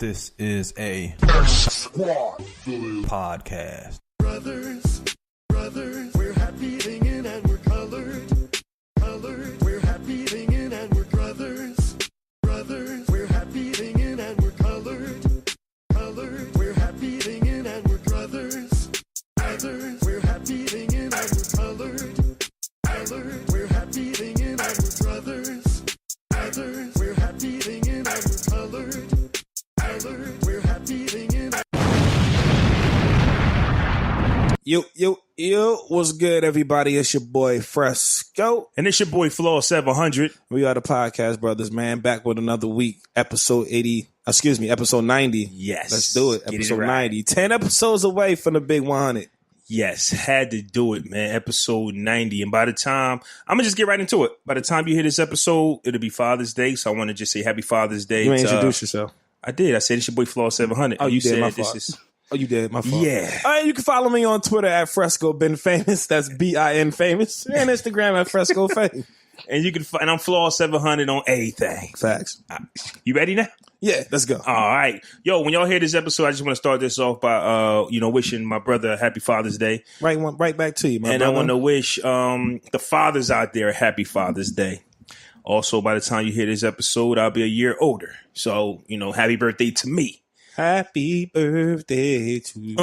This is a podcast. Brothers, we're happy singing and we're colored. We're happy singing and we're brothers. We're happy singing and we're colored. We're happy singing and we're brothers. We're happy singing and we're colored. We're happy singing and we're brothers. We're happy singing and we're colored. We're happy singing. Yo, what's good, everybody? It's your boy Fresco. And it's your boy Flaw 700. We are the Podcast Brothers, man. Back with another week. Episode 90. Yes. Let's do it. Episode 90. 10 episodes away from the big 100. Yes, had to do it, man. Episode 90. And by the time, I'm going to just get right into it. By the time you hear this episode, it'll be Father's Day. So I want to just say Happy Father's Day. You ain't introduce yourself. I did. I said it's your boy Flaw 700. Oh, you did. said My this fault. is. Oh, you did. My fault. Yeah. All right, you can follow me on Twitter at Fresco Bin Famous. That's BIN Famous. And Instagram at Fresco Famous. And you can and I'm Flaw 700 on everything. Facts. You ready now? Yeah, let's go. All right. Yo, when y'all hear this episode, I just want to start this off by wishing my brother a happy Father's Day. Right back to you, my brother. I want to wish the fathers out there a happy Father's Day. Also, by the time you hear this episode, I'll be a year older. So, happy birthday to me. Happy birthday to you.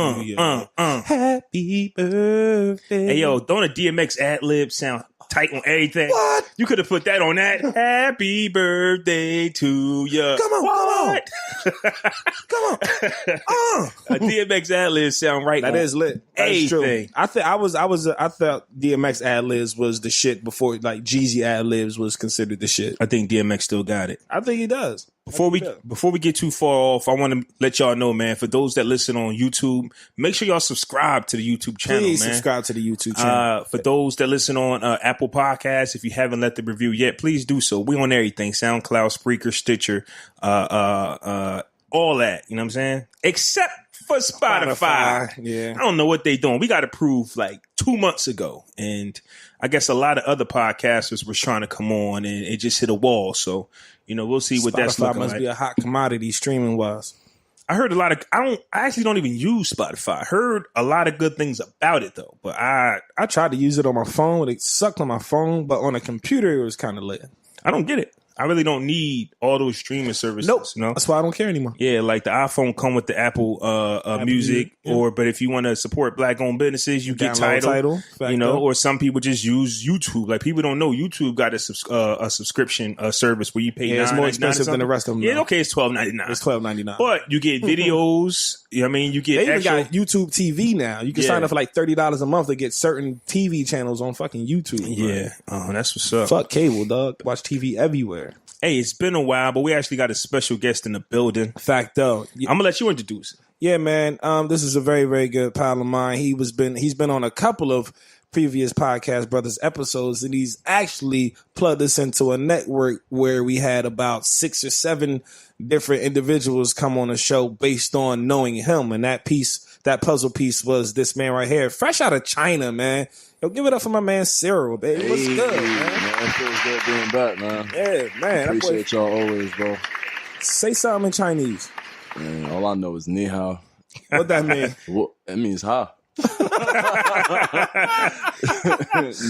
Happy birthday. Hey, yo, don't a DMX ad-lib sound tight on everything? What? You could have put that on that. Happy birthday to you. Come on. A DMX ad-lib sound right That on is lit. That is true. everything. I thought DMX ad-libs was the shit before, like, Jeezy ad-libs was considered the shit. I think DMX still got it. I think he does. Before we get too far off, I want to let y'all know, man, for those that listen on YouTube, make sure y'all subscribe to the YouTube channel, Please man. subscribe to the YouTube channel. For those that listen on Apple Podcasts, if you haven't left the review yet, please do so. We on everything: SoundCloud, Spreaker, Stitcher, all that. You know what I'm saying? Except for Spotify. Yeah. I don't know what they doing. We got approved like 2 months ago, and I guess a lot of other podcasters were trying to come on, and it just hit a wall. So, we'll see what that's Spotify looking must like. be a hot commodity streaming wise. I heard a lot of. I actually don't even use Spotify. I heard a lot of good things about it though, but I tried to use it on my phone. It sucked on my phone, but on a computer, it was kind of lit. don't get it. I really don't need all those streaming services. Nope. You know? That's why I don't care anymore. Yeah, like the iPhone come with the Apple Music, yeah. But if you want to support Black-owned businesses, you get Download Tidal. Fact Or some people just use YouTube. Like people don't know YouTube got a subscription service where you pay. Yeah, it's more expensive than the rest of them. Yeah, now. okay, it's $12.99. It's $12.99. But you get videos. You get They even extra. got YouTube TV now. You can sign up for like $30 a month to get certain TV channels on fucking YouTube. Yeah, that's what's up. Fuck cable, dog. Watch TV everywhere. Hey, it's been a while, but we actually got a special guest in the building. Fact though. I'm gonna let you introduce it. Yeah, man. This is a very, very good pal of mine. He's been on a couple of previous Podcast Brothers episodes, and he's actually plugged us into a network where we had about 6 or 7 different individuals come on the show based on knowing him. And that puzzle piece was this man right here, fresh out of China, man. Yo, give it up for my man Cyril, baby. What's good, man? It feels good being back, man. Yeah, man. Appreciate y'all always, bro. Say something in Chinese. Man, all I know is ni hao. What that mean? Well, it means ha.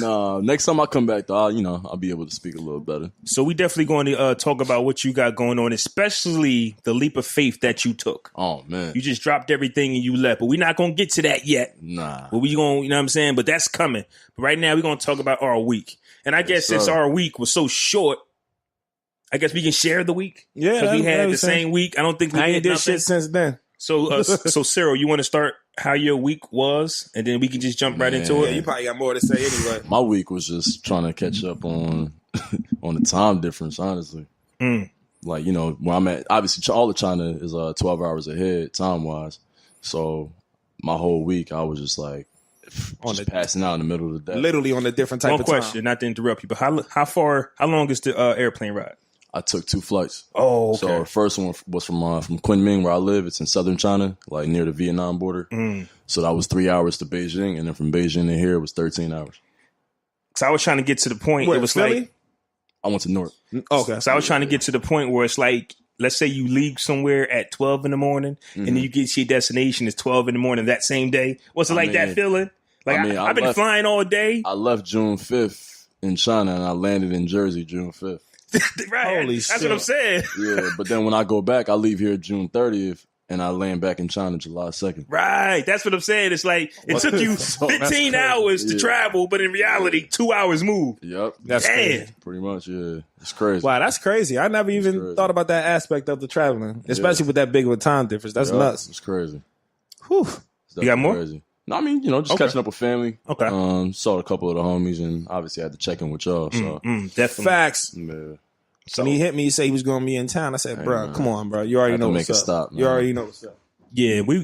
Nah, next time I come back, though, I'll be able to speak a little better. So we definitely going to talk about what you got going on, especially the leap of faith that you took. Oh, man. You just dropped everything and you left, but we're not going to get to that yet. Nah. But we going, you know what I'm saying? But that's coming. But right now we're going to talk about our week. And I guess since our week was so short, I guess we can share the week. Yeah. Because we had the same week. I don't think we I ain't did did shit since then. So Cyril, you want to start how your week was, and then we can just jump right into Yeah, it? you probably got more to say anyway. My week was just trying to catch up on the time difference, honestly. Like, where I'm at, obviously all of China is 12 hours ahead time-wise. So my whole week, I was just like, passing out in the middle of the day. Literally on a different type One of question, not to interrupt you, but how long is the airplane ride? I took 2 flights. Oh, okay. So the first one was from Kunming, where I live. It's in southern China, like near the Vietnam border. So that was 3 hours to Beijing, and then from Beijing to here it was 13 hours. So I was trying to get to the point. Where, it was Philly? like I went to Newark. Okay. So I was trying to get to the point where it's like let's say you leave somewhere at 12 in the morning and then you get to your destination, it's 12 in the morning that same day. What's it like that feeling? Like I've been flying all day. I left June 5th in China and I landed in Jersey June 5th. Right. Holy That's shit. what I'm saying. Yeah, but then when I go back, I leave here June 30th and I land back in China July 2nd. Right. That's what I'm saying. It's like it took you 15 hours to travel, but in reality, 2 hours moved. Yep. That's crazy. Pretty much, yeah. It's crazy. Wow, that's crazy. I never even thought about that aspect of the traveling, especially with that big of a time difference. That's nuts. It's crazy. Whew. You got more? Crazy. No, I mean, just catching up with family. Okay. Saw a couple of the homies and obviously had to check in with y'all. So, definitely. Facts. yeah. When he hit me, he said he was going to be in town. I said, bro, come on, bro. You already know what's up. Stop, you already know what's up. Yeah, we're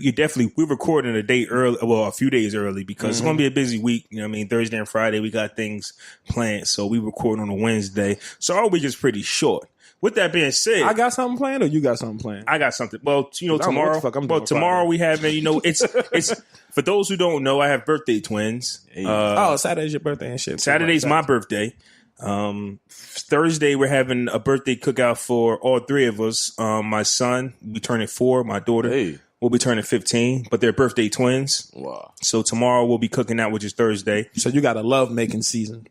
recording a day early, well, a few days early because it's going to be a busy week. You know what I mean? Thursday and Friday, we got things planned. So we record on a Wednesday. So our week is pretty short. With that being said, I got something planned or you got something planned? I got something. Well, know tomorrow. what the fuck I'm Well, doing tomorrow Friday. we have, it's for those who don't know, I have birthday twins. Saturday's your birthday and shit. Saturday's my birthday. Thursday we're having a birthday cookout for all three of us. My son will be turning 4. My daughter will be turning 15. But they're birthday twins. Wow. So tomorrow we'll be cooking out, which is Thursday. So you got a love making season.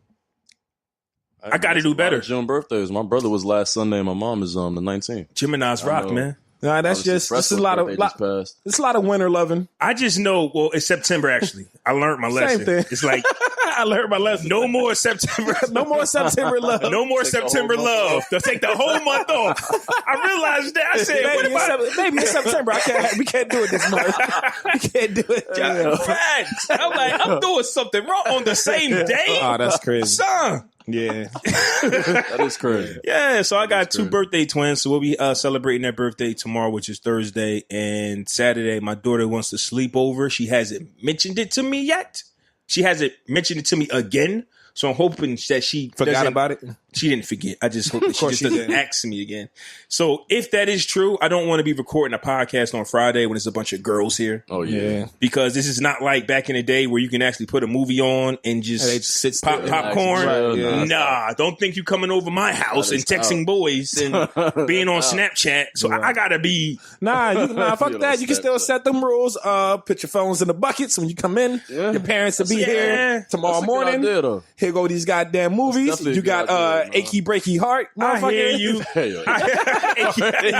I got to do better. June birthdays. My brother was last Sunday. My mom is the 19th. Gemini's rock, man. Nah, that's just it's a lot of it's a lot of winter loving. I just know. Well, it's September actually. I learned my lesson. Same thing. It's like I learned my lesson. no more September. No more September love. No more September love. They'll take the whole month off. I realized that. I said, maybe in September. We can't do it this month. We can't do it. Facts. I'm like, I'm doing something wrong on the same day. Oh, that's crazy. Son. Yeah. That is crazy. Yeah, so I got 2 birthday twins. So we'll be celebrating their birthday tomorrow, which is Thursday. And Saturday, my daughter wants to sleep over. She hasn't mentioned it to me yet. She hasn't mentioned it to me again. So I'm hoping that she forgot about it. She didn't forget. I just hope that she just doesn't ask me again. So if that is true, I don't want to be recording a podcast on Friday when there's a bunch of girls here. Oh, yeah. Because this is not like back in the day where you can actually put a movie on and just sit pop popcorn. Right, nah, don't think you coming over my house and texting boys and being on Snapchat. So I gotta be. Nah, fuck that. You can still set them rules. Put your phones in the buckets when you come in. Yeah. Your parents will be here tomorrow morning. Here go these goddamn movies. You got achy breaky heart. I hear you.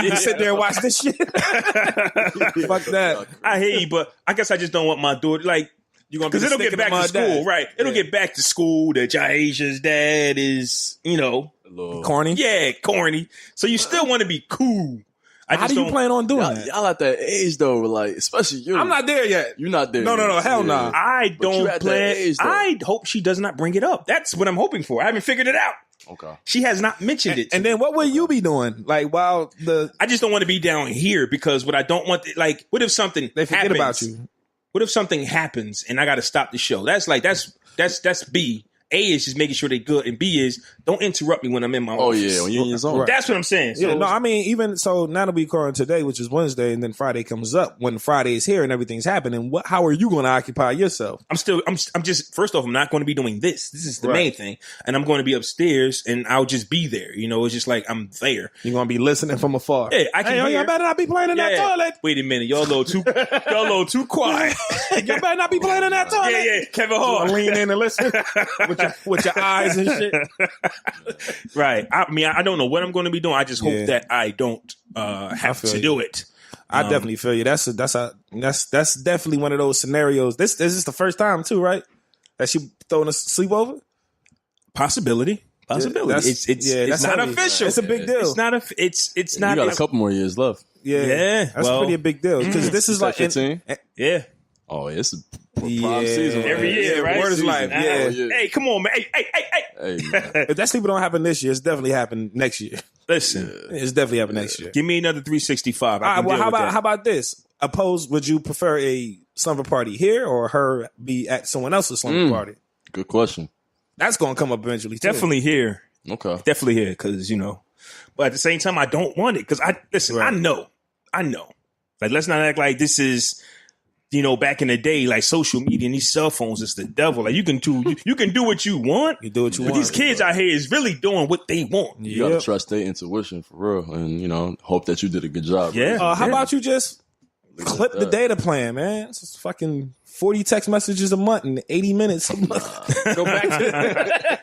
You sit there and watch this shit. Fuck that. I hear you, but I guess I just don't want my daughter because it'll get back to school, right? It'll get back to school that Jaisha's dad is, corny. Yeah, corny. So you still want to be cool. How do you plan on doing that? Y'all at that age though, like especially you. I'm not there yet. You're not there. No, hell no. Nah. I don't plan. I hope she does not bring it up. That's what I'm hoping for. I haven't figured it out. Okay. She has not mentioned it. And then what will you be doing? Like while I just don't want to be down here because what I don't want, what if something they forget happens, about you? What if something happens and I got to stop the show? That's B. A is just making sure they're good, and B is don't interrupt me when I'm in my office. Oh yeah, when you're in your zone. Right. That's what I'm saying. So, yeah, no, I mean even so. Now that we recording today, which is Wednesday, and then Friday comes up. When Friday is here and everything's happening, how are you going to occupy yourself? I'm just first off, I'm not going to be doing this. This is the main thing, and I'm going to be upstairs, and I'll just be there. It's just like I'm there. You're going to be listening from afar. Yeah, I can. Y'all better not be playing in that toilet. Wait a minute, y'all a little too quiet. Y'all better not be playing in that toilet. Yeah, Kevin Hart. Lean in and listen with your eyes and shit. Right. I mean, I don't know what I'm going to be doing. I just hope that I don't have to do it. I definitely feel you. That's definitely one of those scenarios. This is the first time too, right? That she throwing a sleepover? Possibility. Yeah, it's not official. It's a big deal. It's not it's not. You got a couple more years left. Yeah. That's pretty a big deal because this is like 15. Yeah. Oh, it's a prime season every year, right? Word is life. Yeah. Hey, come on, man. Hey. If that sleeper don't happen this year, it's definitely happening next year. Listen, it's definitely happening next year. Give me another 365. All right, well, how about this? Would you prefer a slumber party here or her be at someone else's slumber party? Good question. That's going to come up eventually, too. Definitely here. Okay. Definitely here, because, but at the same time, I don't want it, because I know. Like, let's not act like this is, you know, back in the day, like social media and these cell phones is the devil. Like you can do what you want. You do what you but want. These kids out here is really doing what they want. You gotta trust their intuition for real, and you know, hope that you did a good job. Yeah. How about you just clip the data plan, man? It's just fucking 40 text messages a month and 80 minutes a month. Go back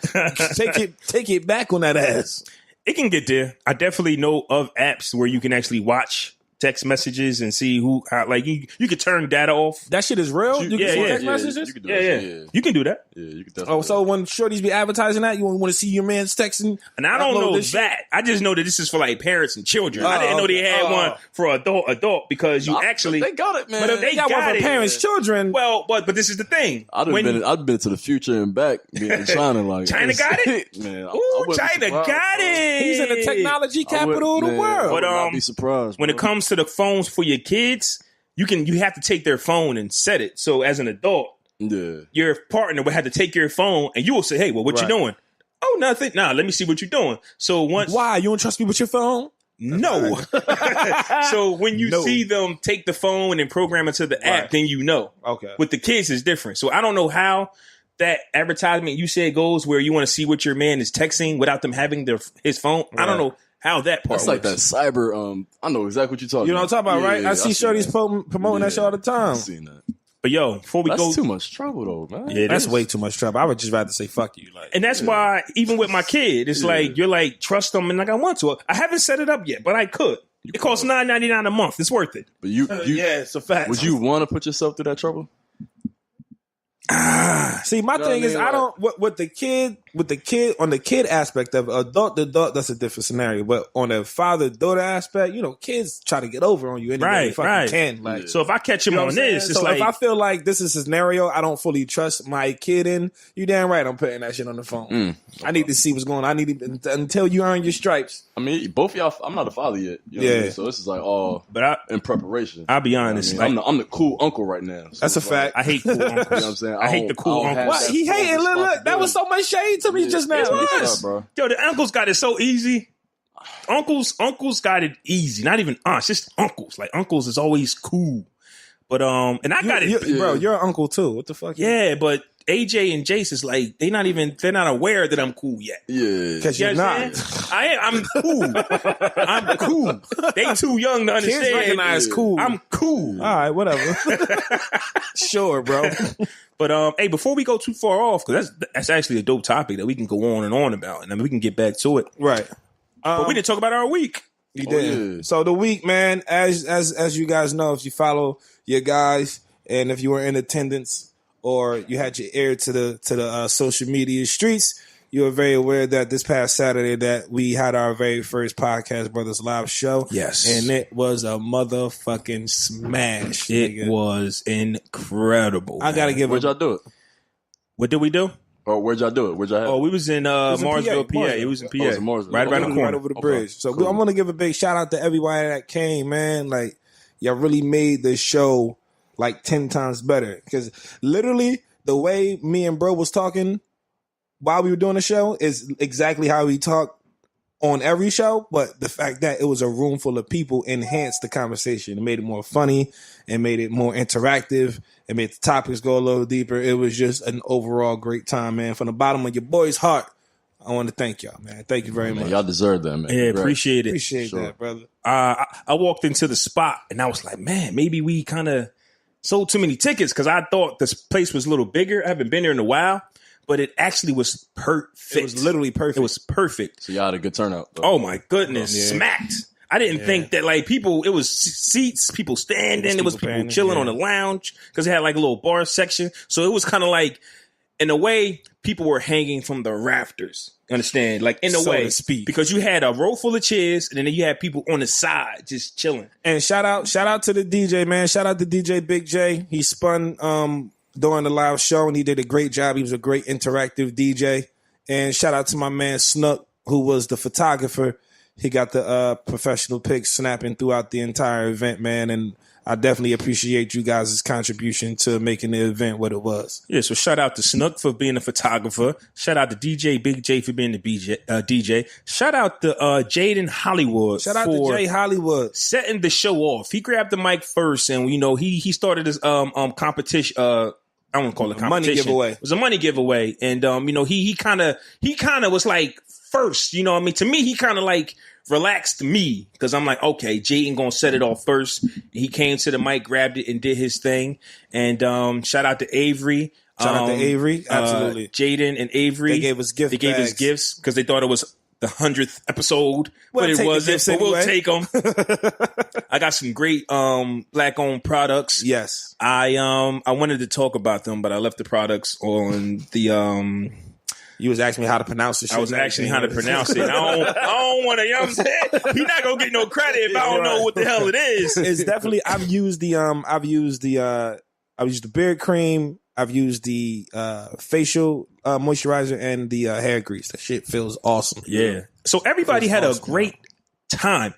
to take it back on that ass. It can get there. I definitely know of apps where you can actually watch text messages and see how like you could turn data off. That shit is real? You can see text messages? You can do that. You can do that. Yeah, you can definitely. So when shorties be advertising that, you want to see your man's texting? And I don't know that. I just know that this is for like parents and children. I didn't know they had one for adult because you actually they got it, man. But if they got one for parents, children. Well, but this is the thing. I've been to the future and back being in China. Like China got it, man. Ooh, China got it. He's in the technology capital of the world. But I'd be surprised when it comes to the phones for your kids. You have to take their phone and set it. So as an adult, your partner would have to take your phone and you will say, "Hey, well, what you doing?" "Oh, nothing." "Nah, let me see what you're doing." So why you don't trust me with your phone? No. So when you see them take the phone and program it to the app, then you know. Okay. With the kids, it's different. So I don't know how that advertisement you said goes where you want to see what your man is texting without them having his phone. I don't know how that part works. Like that cyber. I know exactly what you're talking about. You know what I'm talking about, right? I see shorties promoting that shit all the time. I've seen that. But yo, before we go, that's too much trouble though, man. Yeah, that's way too much trouble. I would just rather say fuck you, like. And that's why even with my kid, it's like you're like trust them, and like I want to. I haven't set it up yet, but I could. It costs $9.99 a month. It's worth it. But you it's a fact. Would you want to put yourself through that trouble? See, my thing is, I don't with the kid on the kid aspect of adult to adult. That's a different scenario. But on the father daughter aspect, you know, kids try to get over on you any way they fucking can. Like, so if I catch him on this, it's so like if I feel like this is a scenario I don't fully trust my kid in, you damn right I'm putting that shit on the phone. I need to see what's going on. I need to, until you earn your stripes. I mean, both of y'all. I'm not a father yet. You know what I mean? So this is like all, in preparation. I'll be honest. You know what I mean? I'm the cool uncle right now. So that's a fact. I hate cool uncles. You know what I'm saying? I hate the cool uncles. What? He hating? Look, that was so much shade to me just now. It was. Bro. Yo, the uncles got it so easy. Uncles got it easy. Not even aunts, just uncles. Like uncles is always cool. But and I got it, bro. You're an uncle too. What the fuck? Yeah, but AJ and Jace is like they're not aware that I'm cool yet. Yeah, because you're not. I'm cool. I'm cool. They too young to understand. Kids recognize cool. I'm cool. All right, whatever. Sure, bro. But hey, before we go too far off, because that's actually a dope topic that we can go on and on about, and then we can get back to it. Right. But we didn't talk about our week. You did. Yeah. So the week, man, as you guys know, if you follow your guys and if you were in attendance or you had your ear to the social media streets, you are very aware that this past Saturday that we had our very first Podcast Brothers live show. Yes. And it was a motherfucking smash. It was incredible. I got to give Where'd y'all do it? What did we do? Or where'd y'all do it? Where'd y'all have it? Oh, we was in Marsville, PA. It was in PA. Right around the corner. Right over the bridge. So I'm going to give a big shout out to everybody that came, man. Like, y'all really made the show like 10 times better. Because literally the way me and bro was talking while we were doing the show is exactly how we talk on every show, but the fact that it was a room full of people enhanced the conversation. It made it more funny, it made it more interactive, it made the topics go a little deeper. It was just an overall great time, man. From the bottom of your boy's heart, I want to thank y'all, man. Thank you very much. Y'all deserve that, man. Yeah, appreciate it. Appreciate that, brother. I walked into the spot and I was like, man, maybe we kind of sold too many tickets because I thought this place was a little bigger. I haven't been there in a while. But it actually was perfect. It was literally perfect. It was perfect. So y'all had a good turnout, though. Oh my goodness. Smacked. I didn't think that like people, it was seats, people standing, it was people chilling on the lounge because it had like a little bar section. So it was kind of like, in a way, people were hanging from the rafters. Understand? Like in a way, because you had a row full of chairs and then you had people on the side just chilling. And shout out to the DJ, man. Shout out to DJ Big J. He spun during the live show, and he did a great job. He was a great interactive DJ. And shout out to my man Snook, who was the photographer. He got the professional pics snapping throughout the entire event, man. And I definitely appreciate you guys' contribution to making the event what it was. Yeah, so shout out to Snook for being a photographer. Shout out to DJ Big J for being the DJ. Shout out to Jaden Hollywood. Shout out to Jay Hollywood. Setting the show off. He grabbed the mic first, and he started his competition. I don't call it competition. Money giveaway. It was a money giveaway, and he kind of was like first. You know what I mean? To me, he kind of like relaxed me because I'm like, okay, Jaden gonna set it off first. He came to the mic, grabbed it, and did his thing. And shout out to Avery. Shout out to Avery. Absolutely. Jaden and Avery. They gave us gifts. They gave us gifts because they thought it was the 100th episode, but it wasn't. But we'll take them. I got some great black-owned products. Yes. I wanted to talk about them, but I left the products on the You was asking me how to pronounce the shit. I was asking how to pronounce it. I don't want to, you know what I'm saying? He's not gonna get no credit if I don't know what the hell it is. It's definitely I've used the beard cream, I've used the facial moisturizer and the hair grease. That shit feels awesome. Yeah. So everybody had a great time.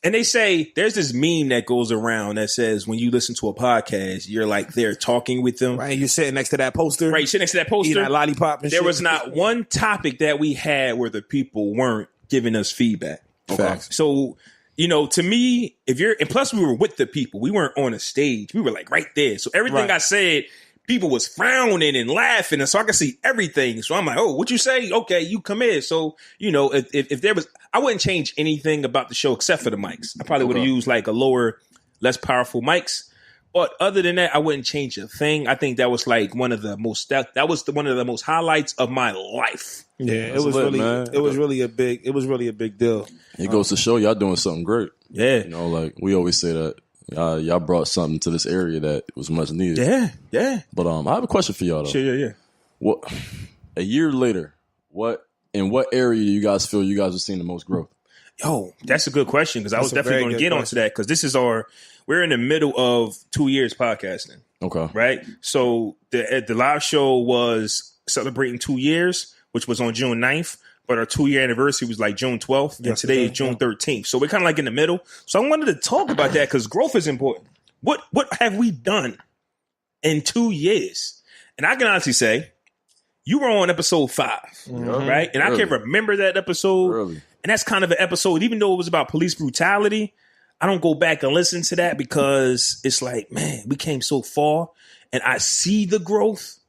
And they say there's this meme that goes around that says when you listen to a podcast, you're like there talking with them. Right, you're sitting next to that poster. Right, sitting next to that poster. Eating that lollipop and there shit. was not one topic that we had where the people weren't giving us feedback. Facts. So, to me, and plus we were with the people. We weren't on a stage. We were like right there. So everything Right. I said, people was frowning and laughing, and so I could see everything. So I'm like, oh, what you say? Okay, you come in. So, if there was, I wouldn't change anything about the show except for the mics. I probably would have used like a lower, less powerful mics. But other than that, I wouldn't change a thing. I think that was like one of the most one of the most highlights of my life. Yeah, That's lit, man. it was really a big deal. It goes to show y'all doing something great. Yeah. Like we always say that y'all brought something to this area that was much needed. Yeah. But I have a question for y'all though. Sure, yeah. What a year later, in what area you guys feel you guys are seeing the most growth? Yo, that's a good question because I was That's a definitely very going to good get onto that because we're in the middle of 2 years podcasting, Okay. right? So the live show was celebrating 2 years, which was on June 9th, but our 2-year anniversary was like June 12th, and today is June 13th. So we're kind of like in the middle. So I wanted to talk about that because growth is important. What have we done in 2 years? And I can honestly say, you were on episode 5, right? And I can remember that episode. Early. And that's kind of an episode, even though it was about police brutality, I don't go back and listen to that because it's like, man, we came so far and I see the growth.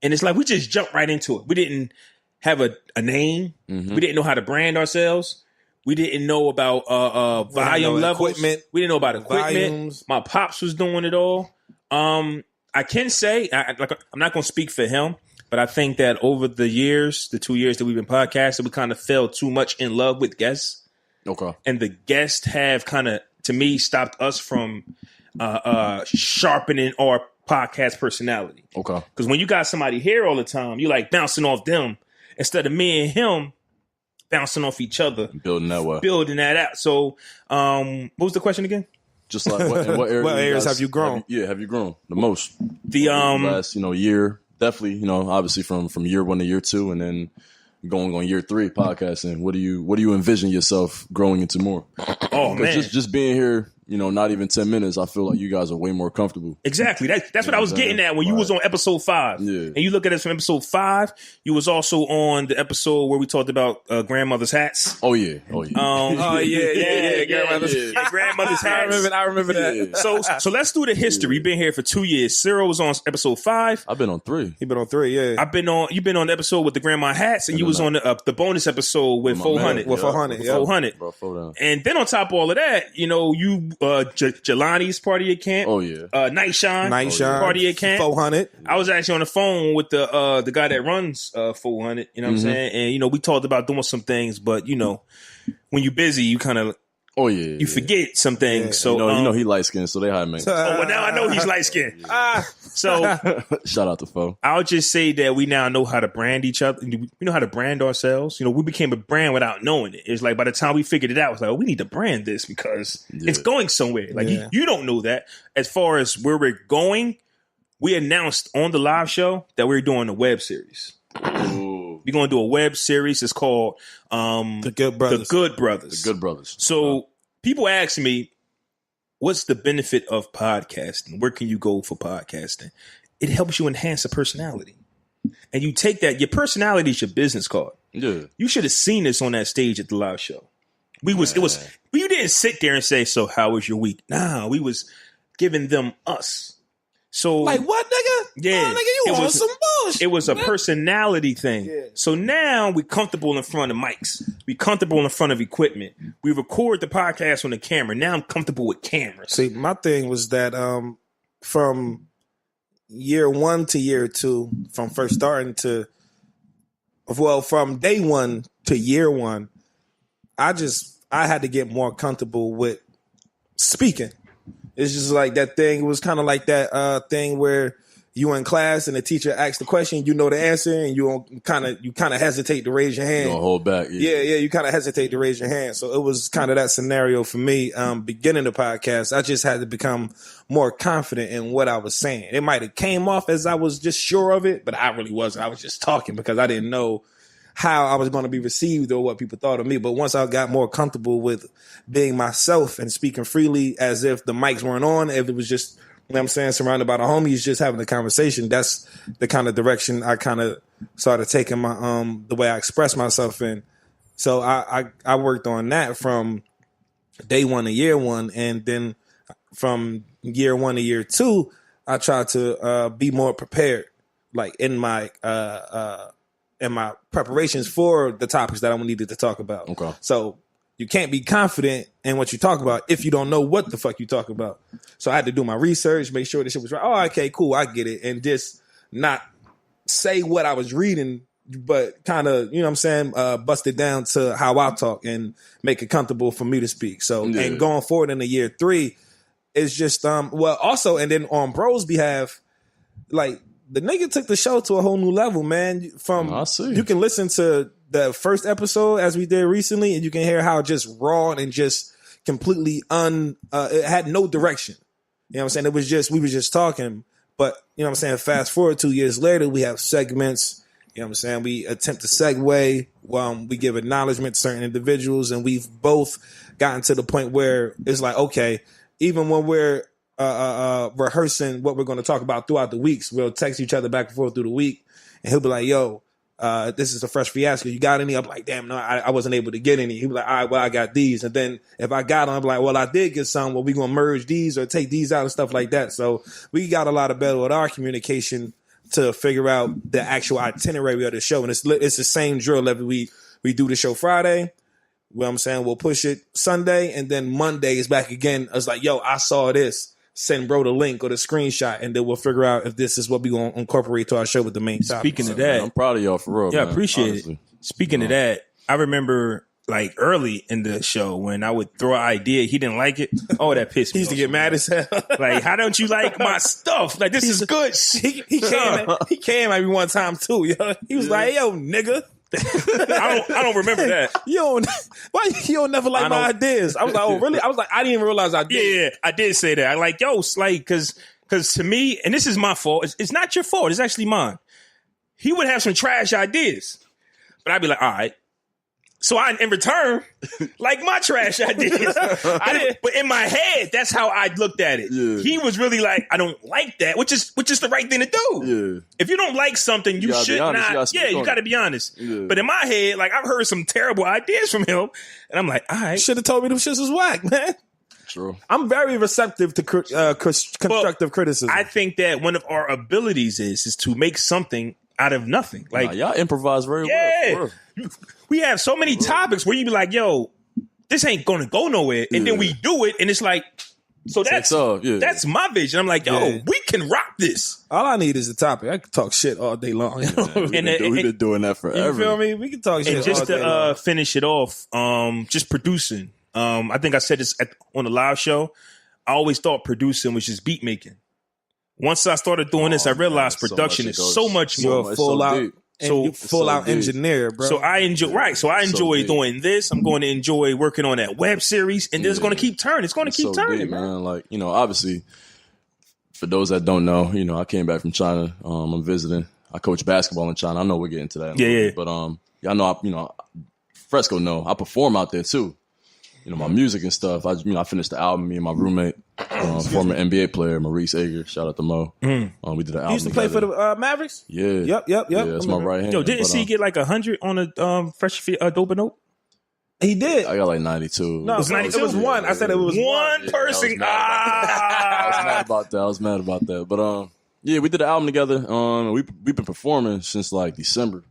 And it's like, we just jumped right into it. We didn't have a name. Mm-hmm. We didn't know how to brand ourselves. We didn't know about volume levels. Equipment. We didn't know about equipment. Volumes. My pops was doing it all. I can say, I'm not going to speak for him, but I think that over the years, the 2 years that we've been podcasting, we kind of fell too much in love with guests. Okay. And the guests have kind of, to me, stopped us from sharpening our podcast personality. Okay. Because when you got somebody here all the time, you like bouncing off them instead of me and him bouncing off each other. Building that way. Building that out. So what was the question again? Just like in what area What areas have you grown? Have you grown the most? The Last year, definitely. Obviously from year 1 to year 2, and then going on year 3 podcasting. What do you envision yourself growing into more? Oh man, just being here, not even 10 minutes, I feel like you guys are way more comfortable. exactly. That's what I was getting at when you was on episode 5. Yeah. And you look at us from episode 5. You was also on the episode where we talked about grandmother's hats. Oh yeah. Grandmother's hats. I remember that. Yeah. So let's do the history. We've been here for 2 years. Cyril was on episode 5. I've been on 3. He been on 3, yeah. You've been on the episode with the grandma hats, and you was on the bonus episode with My 400. man, With 400, yeah. 400. Bro, slow down. And then on top of all of that, you Jelani's part of your camp. Oh yeah. Night Shine. Night Shine. Part of your camp. 400. I was actually on the phone with the guy that runs 400. You know what I'm saying? And we talked about doing some things, but when you're busy, you kind of Oh yeah. you forget some things. Yeah. So he light skinned, so they hide me. well, now I know he's light skinned. So Shout out to Flaw. I'll just say that we now know how to brand each other. We know how to brand ourselves. We became a brand without knowing it. It's like by the time we figured it out, it's like, we need to brand this because it's going somewhere. Like you don't know that. As far as where we're going, we announced on the live show that we're doing a web series. Ooh. We're going to do a web series. It's called The Good Brothers. The Good Brothers. The Good Brothers. So people ask me, what's the benefit of podcasting? Where can you go for podcasting? It helps you enhance a personality. And you take that, your personality is your business card. Yeah. You should have seen this on that stage at the live show. You didn't sit there and say, so how was your week? Nah, we was giving them us. So Like what, nigga? Yeah. Oh, nigga, you on some bullshit. it was a personality thing. Yeah. So now we're comfortable in front of mics. We're comfortable in front of equipment. We record the podcast on the camera. Now I'm comfortable with cameras. See, my thing was that from year 1 to year 2, from first starting to, from day 1 to year 1, I had to get more comfortable with speaking. It's just like that thing. It was kind of like that thing where you in class and the teacher asks the question, you know the answer, and you kind of hesitate to raise your hand. You don't hold back. Yeah, you kind of hesitate to raise your hand. So it was kind of that scenario for me. Beginning the podcast, I just had to become more confident in what I was saying. It might have came off as I was just sure of it, but I really wasn't. I was just talking because I didn't know how I was going to be received or what people thought of me. But once I got more comfortable with being myself and speaking freely as if the mics weren't on, if it was just, you know what I'm saying, surrounded by the homies, just having a conversation, that's the kind of direction I kind of started taking my the way I express myself in. So I worked on that from day 1 to year 1, and then from year 1 to year 2, I tried to be more prepared, like in my preparations for the topics that I needed to talk about. Okay. So you can't be confident in what you talk about if you don't know what the fuck you talk about. So I had to do my research, make sure this shit was right. Oh, okay, cool, I get it. And just not say what I was reading, but kind of, you know what I'm saying, bust it down to how I talk and make it comfortable for me to speak. So, and going forward into year 3, it's just, also, and then on bro's behalf, like, the nigga took the show to a whole new level, man. You can listen to the first episode as we did recently, and you can hear how just raw and just completely it had no direction. You know what I'm saying? We were just talking, but you know what I'm saying? Fast forward 2 years later, we have segments. You know what I'm saying? We attempt to segue. We give acknowledgement to certain individuals, and we've both gotten to the point where it's like, okay, even when we're rehearsing what we're going to talk about throughout the weeks, we'll text each other back and forth through the week, and he'll be like, yo, this is a fresh fiasco. You got any? I'm like, damn, no, I wasn't able to get any. He'll be like, all right, well, I got these. And then if I got them, I'm like, well, I did get some. Well, we going to merge these or take these out and stuff like that. So we got a lot of better with our communication to figure out the actual itinerary of the show. And it's the same drill every week. We do the show Friday. Well, I'm saying we'll push it Sunday, and then Monday is back again. I was like, yo, I saw this. Send bro the link or the screenshot, and then we'll figure out if this is what we're going to incorporate to our show with the main topic. Speaking of that, I'm proud of y'all for real. Yeah, man, appreciate honestly. it. Speaking of that, I remember like early in the show when I would throw an idea, he didn't like it. Oh, that pissed me. He used to get mad as hell. Like, how don't you like my stuff? Like, this is good shit. He came at me one time too. Yo. He was like, yo, nigga. I don't remember that. Why you don't never like my ideas? I was like, oh really? I was like, I didn't even realize I did. Yeah, I did say that. I like, yo, it's like, because to me, and this is my fault. It's not your fault. It's actually mine. He would have some trash ideas, but I'd be like, all right. So I, in return, like my trash ideas. But in my head, that's how I looked at it. Yeah. He was really like, I don't like that, which is the right thing to do. Yeah. If you don't like something, you should not. You got to be honest. Yeah. But in my head, like, I've heard some terrible ideas from him, and I'm like, all right. Should have told me them shits was whack, man. True. I'm very receptive to constructive criticism. I think that one of our abilities is to make something out of nothing. Like, y'all improvise very well. We have so many topics where you be like, yo, this ain't gonna go nowhere. And then we do it, and it's like, so that's my vision. I'm like, yo, we can rock this. All I need is a topic. I can talk shit all day long. We've been doing that forever. You feel me? We can talk shit and just all day long. to finish it off, just producing. I think I said this on the live show. I always thought producing was just beat making. Once I started doing this, I realized production is so much more. You're full out. So you full out engineer, bro. So I enjoy doing this. I'm going to enjoy working on that web series, and then it's going to keep turning. It's going to keep turning, man. Like, you know, obviously, for those that don't know, you know, I came back from China. I'm visiting. I coach basketball in China. I know we're getting to that. Yeah. But I know Fresco know I perform out there too. My music and stuff. I finished the album. Me and my roommate, former NBA player Maurice Ager. Shout out to Mo. We did an album. He used to play for the Mavericks. Yeah. Yep. Yeah, that's my right hand. Yo, didn't C get like 100 on a fresh dope and dope? He did. I got like 92. No, It was 92? It was one. I said it was One person. I was mad about that. But we did an album together. We've been performing since like December,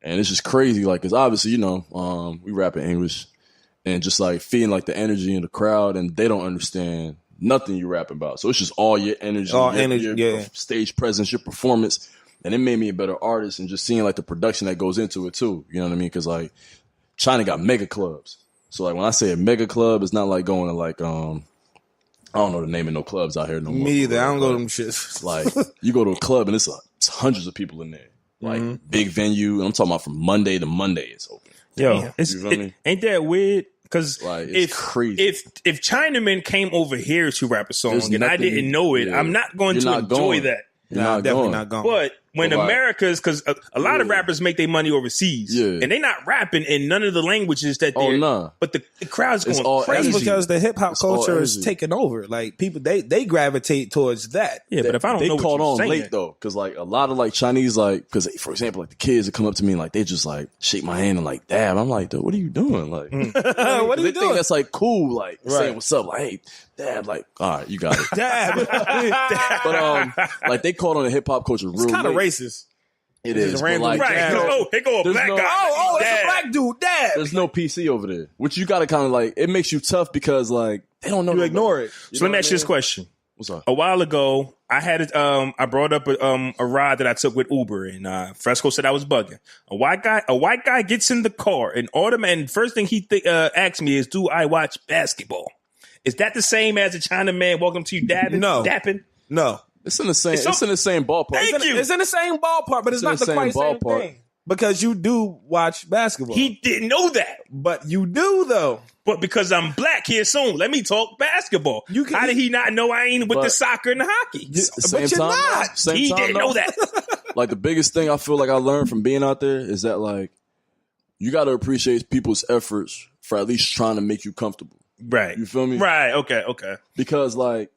and it's just crazy. Like, cause obviously, we rap in English, and just like feeding like the energy in the crowd, and they don't understand nothing you rapping about. So it's just all your energy, your stage presence, your performance, and it made me a better artist. And just seeing like the production that goes into it too. You know what I mean? Because like China got mega clubs. So like when I say a mega club, it's not like going to like I don't know the name of no clubs out here no more. Me either. I don't go to them shits. Like you go to a club and it's hundreds of people in there. Like big venue. And I'm talking about from Monday to Monday it's open. Yo, me? Ain't that weird? Because like, it's crazy. If Chinamen came over here to rap a song and I didn't know it, I'm not going to enjoy that. Nah, definitely not going. But when America's, because a lot of rappers make their money overseas, and they not rapping in none of the languages that they're. But the crowd's going crazy. That's because the hip hop culture is taking over. Like people, they gravitate towards that. Yeah, but if I don't know, they caught on late though, because like a lot of like Chinese, like because for example, like the kids that come up to me and like they just like shake my hand and like dab. I'm like, dude, what are you doing? Like, what are you they doing? think that's like cool, like saying what's up, like hey, dab, like all right, you got it, dab. But like they caught on the hip hop culture real. It's kind of racist. It is, but like, here go a black guy. It's a black dude. Dad. There's no PC over there, which you got to kind of like. It makes you tough because like they don't know. You ignore it. So let me ask you this question. What's up? A while ago, I had it. I brought up a ride that I took with Uber, and Fresco said I was bugging. A white guy gets in the car and first thing he asks me is, "Do I watch basketball?" Is that the same as a Chinaman walking to you dapping? No. Dapping? No. It's in the same. It's in the same ballpark. It's in the same ballpark, but it's not the quite same thing. Because you do watch basketball. He didn't know that, but you do though. But because I'm black, he assumed. Let me talk basketball. How did he not know I ain't with the soccer and the hockey? But you're not. He didn't know that. Like the biggest thing I feel like I learned from being out there is that like you got to appreciate people's efforts for at least trying to make you comfortable. Right. You feel me? Right. Okay. Because like.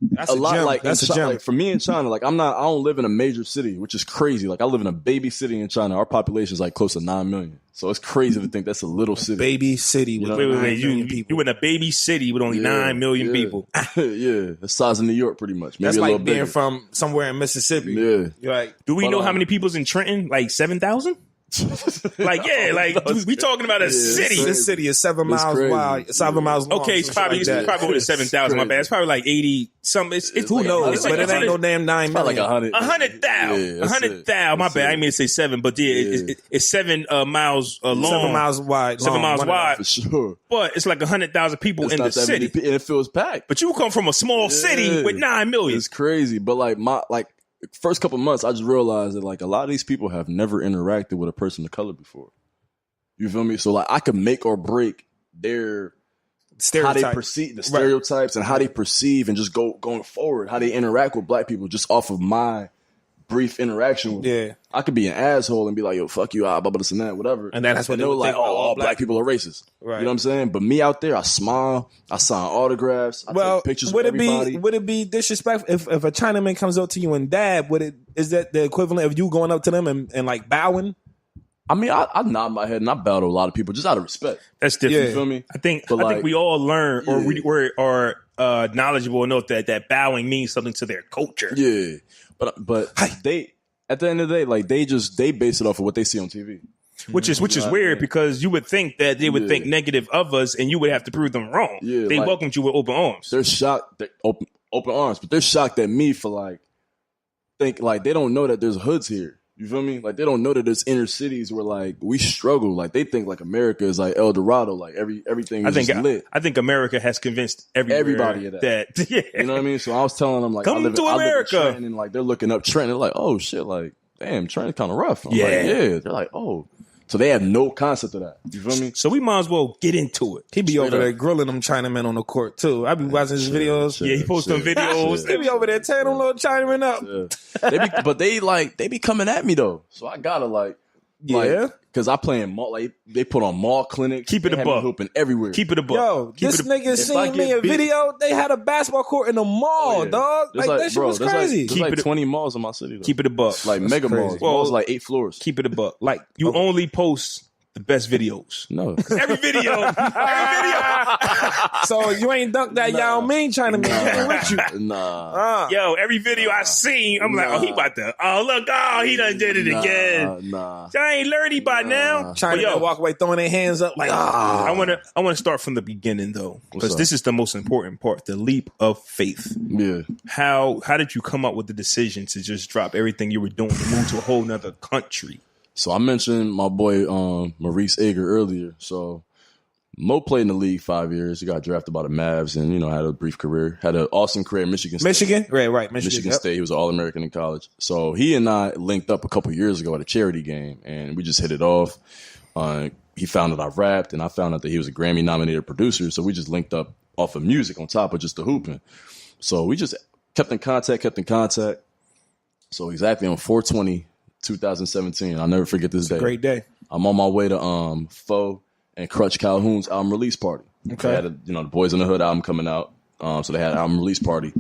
That's a lot gem. like that's a gem. Like for me in China, like I don't live in a major city, which is crazy. Like I live in a baby city in China. Our population is like close to 9 million. So it's crazy to think that's a little city. Baby city with 9 million people. You in a baby city with only 9 million people. Yeah, the size of New York, pretty much. Maybe that's a like little being bigger. from somewhere in Mississippi. Yeah. You're like, do we know how many people's in Trenton? Like 7,000? Like we talking about a city. This city is 7 miles wide, 7 miles long. Okay, it's probably with 7,000. My bad. It's probably like 80 something. It's who like, knows? It's but like it ain't no damn 9 million. Like 100,000. 100,000. My bad. I mean to say 7, but it's 7 miles long. 7 miles wide. 7 miles wide for sure. But it's like 100,000 people in the city, and it feels packed. But you come from a small city with 9 million. It's crazy. But like first couple months, I just realized that like a lot of these people have never interacted with a person of color before. You feel me? So like I could make or break their how they perceive the stereotypes and how they perceive and just going forward, how they interact with black people just off of my brief interaction with them. I could be an asshole and be like, yo, fuck you, blah, blah, this and that, whatever. And that's what they were like, all black people are racist. Right. You know what I'm saying? But me out there, I smile, I sign autographs, I take pictures with everybody. Would it be disrespectful if a Chinaman comes up to you and dab? Is that the equivalent of you going up to them and like bowing? I mean, I nod my head and I bow to a lot of people just out of respect. That's different. You feel me? I think we all learn or we are knowledgeable enough that bowing means something to their culture. Yeah, but they at the end of the day, like they base it off of what they see on TV. Which is weird because you would think that they would think negative of us and you would have to prove them wrong. Yeah, they welcomed you with open arms. They're shocked, open arms, but they're shocked at me for like think like they don't know that there's hoods here. You feel me? Like they don't know that there's inner cities where like we struggle. Like they think like America is like El Dorado. Like everything is just lit. I think America has convinced everybody of that. Yeah. You know what I mean? So I was telling them like come to America, I live in Trenton, and like they're looking up Trenton. They're like, oh shit, like damn, Trenton's kind of rough. I'm like, yeah. They're like, oh, So they have no concept of that. You feel me? So we might as well get into it. He be Straight over up. there grilling them Chinamen on the court too. I be watching his videos. Yeah, he posts them videos. He be over there tearing them little Chinamen up. Yeah. But they be coming at me though. So I gotta Yeah. because I play in mall. Like they put on mall clinics. Keep it They have above. me hooping everywhere. Keep it above. Yo, Keep this it nigga I seen me get a beat- video. They had a basketball court in the mall, Oh, yeah. dog. There's Like that shit was there's crazy. There's like Keep it- 20 malls in my city. Though. Keep it above. Like mega crazy. malls. Well, Malls like 8 floors. Keep it above. Like you only post the best videos. No. Every video. Every video. So you ain't dunked that Yao Ming Chinaman. He ain't with you. Nah. Yo, every video I seen, I'm like, oh, he about to. Oh, look, he done did it again. Nah. I ain't learny by now. But Chinaman yo, walk away throwing their hands up like, I wanna start from the beginning though, because up? this is the most important part, the leap of faith. Yeah. How did you come up with the decision to just drop everything you were doing and move to a whole nother country? So I mentioned my boy Maurice Ager earlier. So Mo played in the league 5 years. He got drafted by the Mavs and, had a brief career. Had an awesome career in Michigan State. Michigan? Right. Michigan Yep. State. He was an All-American in college. So he and I linked up a couple years ago at a charity game, and we just hit it off. He found that I rapped, and I found out that he was a Grammy-nominated producer. So we just linked up off of music on top of just the hooping. So we just kept in contact. So exactly on 4/20/2017, I'll never forget this day. Great day. I'm on my way to Flaw and Crutch Calhoun's album release party. Okay. They had the Boys in the Hood album coming out. So they had an album release party.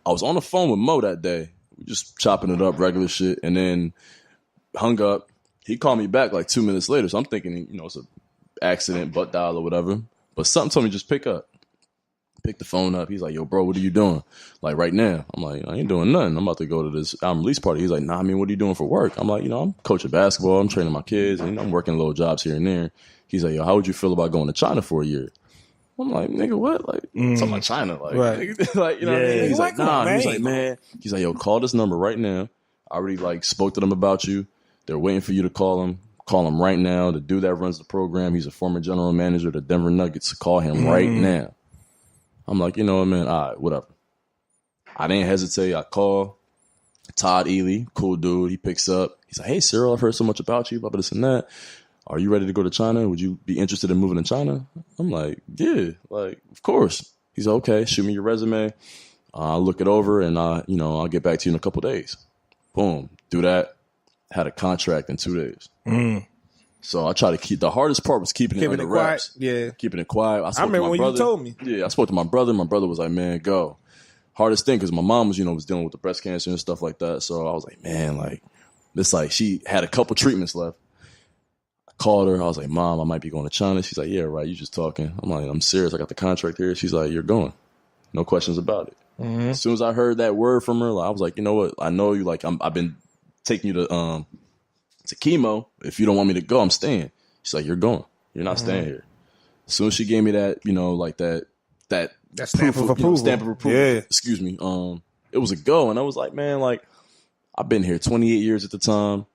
I was on the phone with Mo that day. We just chopping it up, regular shit, and then hung up. He called me back like 2 minutes later. So I'm thinking, it's an accident, butt dial or whatever. But something told me just pick up. Pick the phone up. He's like, yo, bro, what are you doing? Like right now. I'm like, I ain't doing nothing. I'm about to go to this album release party. He's like, nah, what are you doing for work? I'm like, I'm coaching basketball. I'm training my kids. And I'm working little jobs here and there. He's like, yo, how would you feel about going to China for a year? I'm like, nigga, what? Like, talking about China. Like, Right. nigga, like, you know what I mean? He's like, Come on, nah. He's man. like, man. He's like, yo, call this number right now. I already spoke to them about you. They're waiting for you to call them. Call him right now. The dude that runs the program, he's a former general manager of the Denver Nuggets. Call him right now. I'm like, you know what, man? All right, whatever. I didn't hesitate. I call Todd Ely, cool dude. He picks up. He's like, hey, Cyril, I've heard so much about you, blah, blah, this and that. Are you ready to go to China? Would you be interested in moving to China? I'm like, yeah, of course. He's like, okay, shoot me your resume. I'll look it over and I'll get back to you in a couple days. Boom, do that. Had a contract in 2 days. So I try to keep, the hardest part was keeping it under wraps. quiet. Yeah. Keeping it quiet. I remember when you told me. Yeah, I spoke to my brother. My brother was like, man, go. Hardest thing, because my mom was, was dealing with the breast cancer and stuff like that. So I was like, man, she had a couple treatments left. I called her. I was like, Mom, I might be going to China. She's like, yeah, right. You just talking. I'm like, I'm serious. I got the contract here. She's like, you're going. No questions about it. Mm-hmm. As soon as I heard that word from her, I was like, you know what? I know you. I've been taking you to chemo. If you don't want me to go, I'm staying. She's like, you're going. You're not staying here. As soon as she gave me that, that stamp of approval. Stamp of approval. Yeah. Excuse me. It was a go, and I was like, man, I've been here 28 years at the time.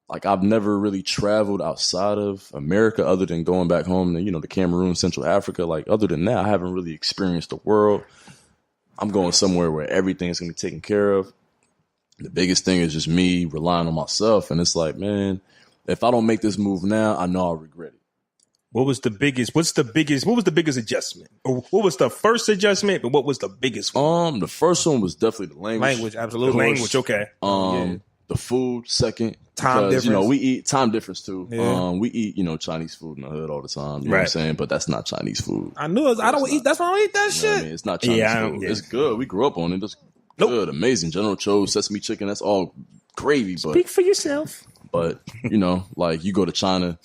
I've never really traveled outside of America other than going back home to, the Cameroon, Central Africa. Other than that, I haven't really experienced the world. I'm going somewhere where everything's going to be taken care of. The biggest thing is just me relying on myself. And it's like, man, if I don't make this move now, I know I'll regret it. What was the biggest adjustment? Or what was the first adjustment, but what was the biggest one? The first one was definitely the language. Language, absolutely. Language, okay. The food, second. Time because, difference. we eat time difference too. Yeah. We eat, Chinese food in the hood all the time. You know what I'm saying? But that's not Chinese food. I knew it. I don't eat. That's why I don't eat that You know shit. what I mean? It's not Chinese food. Yeah. It's good. We grew up on it. It's good, amazing. General Cho's, sesame chicken, that's all gravy. But Speak for yourself. But, you go to China.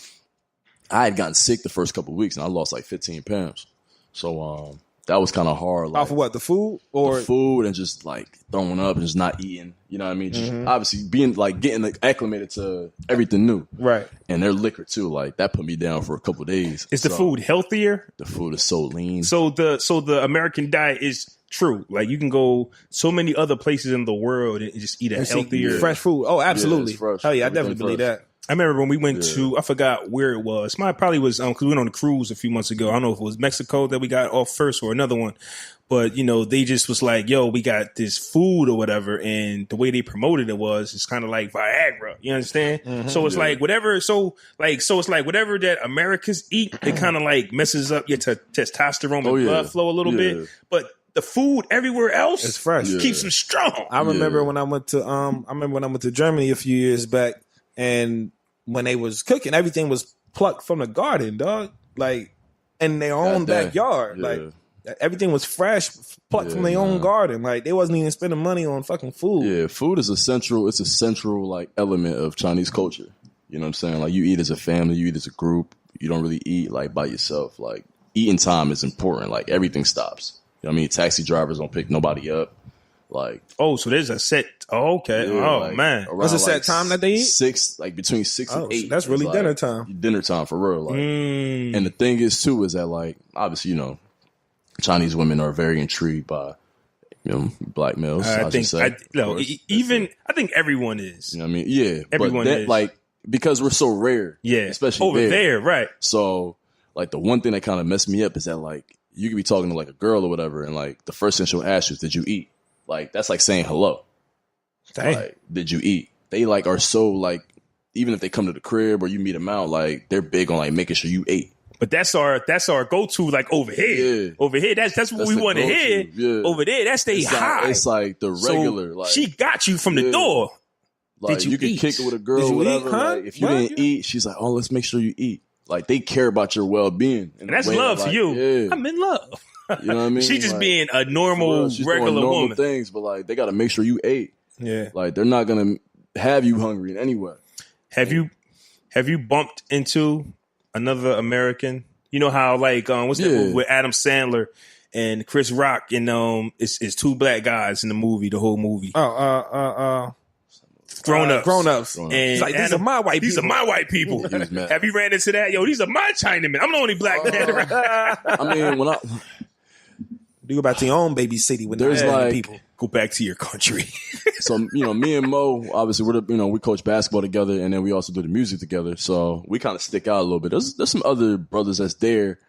I had gotten sick the first couple of weeks, and I lost 15 pounds. So that was kind of hard. Off of what? The food? Or the food and just throwing up and just not eating. You know what I mean? Just obviously being getting acclimated to everything new. Right. And their liquor too. That put me down for a couple of days. Is the food healthier? The food is so lean. So the American diet is true. You can go so many other places in the world and just eat a healthier fresh food. Oh, absolutely. it's fresh. Hell yeah, I Everything definitely believe fresh. that. I remember when we went to, I forgot where it was. Mine probably was, because we went on a cruise a few months ago. I don't know if it was Mexico that we got off first or another one. But, you know, they just was like, yo, we got this food or whatever. And the way they promoted it was, it's kind of like Viagra. You understand? Mm-hmm, so it's like whatever. So it's like whatever that Americans eat, it kind of like messes up your testosterone and blood flow a little bit. But the food everywhere else is fresh. Keeps them strong. I remember when I went to Germany a few years back, and when they was cooking, everything was plucked from the garden, dog. Like in their own backyard. Like everything was fresh, plucked from their own garden. Like they wasn't even spending money on fucking food. Yeah, food is it's a central like element of Chinese culture. You know what I'm saying? Like you eat as a family, you eat as a group. You don't really eat like by yourself. Like eating time is important. Like everything stops. You know what I mean? Taxi drivers don't pick nobody up. Like so there's a set. Oh, okay. Man, what's a set time that they eat? 6, like between 6 and 8. So that's really dinner time. Dinner time for real. Like, and the thing is too is that like obviously you know Chinese women are very intrigued by black males. I think everyone is. You know what I mean? Yeah, everyone is like because we're so rare. Yeah, especially over there, right? So like the one thing that kind of messed me up is that like you could be talking to like a girl or whatever, and like the first thing she'll ask you is, "Did you eat?" Like that's like saying hello. Dang. Like, did you eat? They like are so like even if they come to the crib or you meet them out, like they're big on like making sure you ate. But that's our go-to, like over here. Yeah. Over here, that's what we want to hear. Yeah. Over there, that's they high. Like, it's like the regular. So like she got you from the door. Like you can kick it with a girl, or whatever. Like, if you didn't eat, she's like, "Oh, let's make sure you eat." Like they care about your well-being, and that's love to you. Yeah. I'm in love. You know what I mean? She just being a normal, regular woman. Things, but like they got to make sure you ate. Yeah, like they're not gonna have you hungry in any way. Have you bumped into another American? You know how like what's that movie with Adam Sandler and Chris Rock and it's two black guys in the movie, the whole movie. Grown ups. And like, these are my white people. These are my white people. Have you ran into that? Yo, these are my Chinamen. I'm the only black man around. I mean, when you go back to your own baby city with there's like people. Go back to your country. So, me and Mo, obviously, we coach basketball together, and then we also do the music together. So we kind of stick out a little bit. There's some other brothers that's there.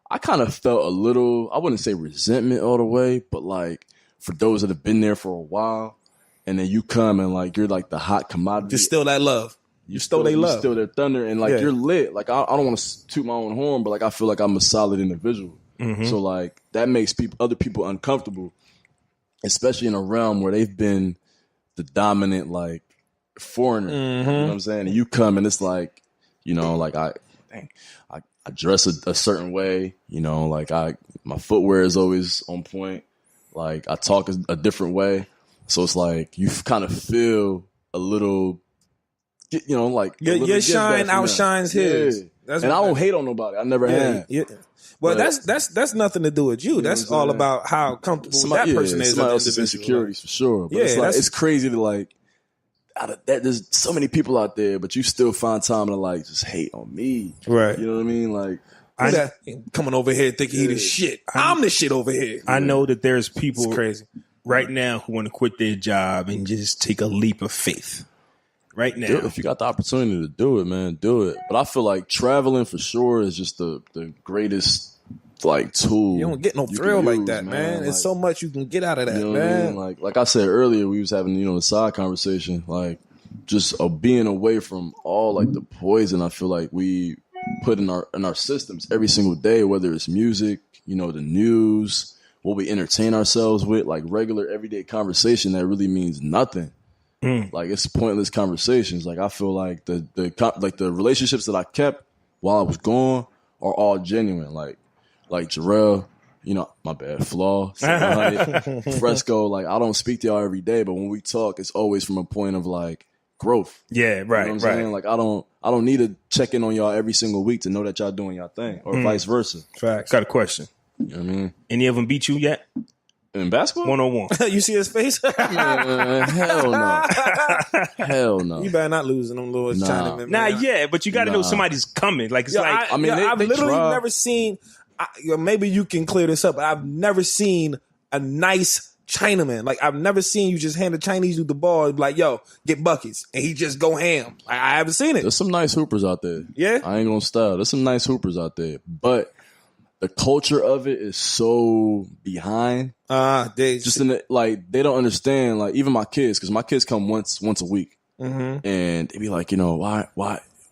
I kind of felt a little, I wouldn't say resentment all the way, but like for those that have been there for a while, and then you come and like you're like the hot commodity. Just steal that love. You stole their love. You steal their thunder, and like you're lit. Like I don't want to toot my own horn, but like I feel like I'm a solid individual. Mm-hmm. So like that makes other people uncomfortable, especially in a realm where they've been the dominant like foreigner. Mm-hmm. You know what I'm saying? And you come and it's like, like I dress a certain way. Like my footwear is always on point. Like I talk a different way. So it's like you kind of feel a little, like your shine outshines his. Yeah. And I don't hate on nobody. I never have. Yeah. Well, that's nothing to do with you. That's all about how comfortable that person is. Somebody else's insecurities for sure. But it's crazy to like. There's so many people out there, but you still find time to like just hate on me. Right. You know what I mean? Like coming over here thinking he the shit. I'm the shit over here. I know that there's people right now who want to quit their job and just take a leap of faith. Right now, if you got the opportunity to do it, man, do it. But I feel like traveling for sure is just the greatest like tool. You don't get no thrill like that, man. There's so much you can get out of that, man. I mean? Like I said earlier, we was having the side conversation, like just being away from all like the poison. I feel like we put in our systems every single day, whether it's music, the news, what we entertain ourselves with, like regular everyday conversation that really means nothing. Like it's pointless conversations. Like I feel like the relationships that I kept while I was gone are all genuine. Like Jarrell, my bad, Flaw, Fresco. Like I don't speak to y'all every day, but when we talk, it's always from a point of like growth. Yeah, right. You know what I'm saying? Like I don't need to check in on y'all every single week to know that y'all doing y'all thing, or vice versa. Facts. Got a question. You know what I mean? Any of them beat you yet? In basketball? 1-on-1. You see his face? Hell no. Hell no. You better not lose in them little Chinamen. But you got to know somebody's coming. Like it's I've literally never seen. Maybe you can clear this up. But I've never seen a nice Chinaman. Like, I've never seen you just hand a Chinese dude the ball and be like, yo, get buckets. And he just go ham. I haven't seen it. There's some nice hoopers out there. Yeah? I ain't gonna style. There's some nice hoopers out there. But the culture of it is so behind. They Just in the, like, they don't understand. Like, even my kids, because my kids come once a week. Mm-hmm. And they be like, you know, why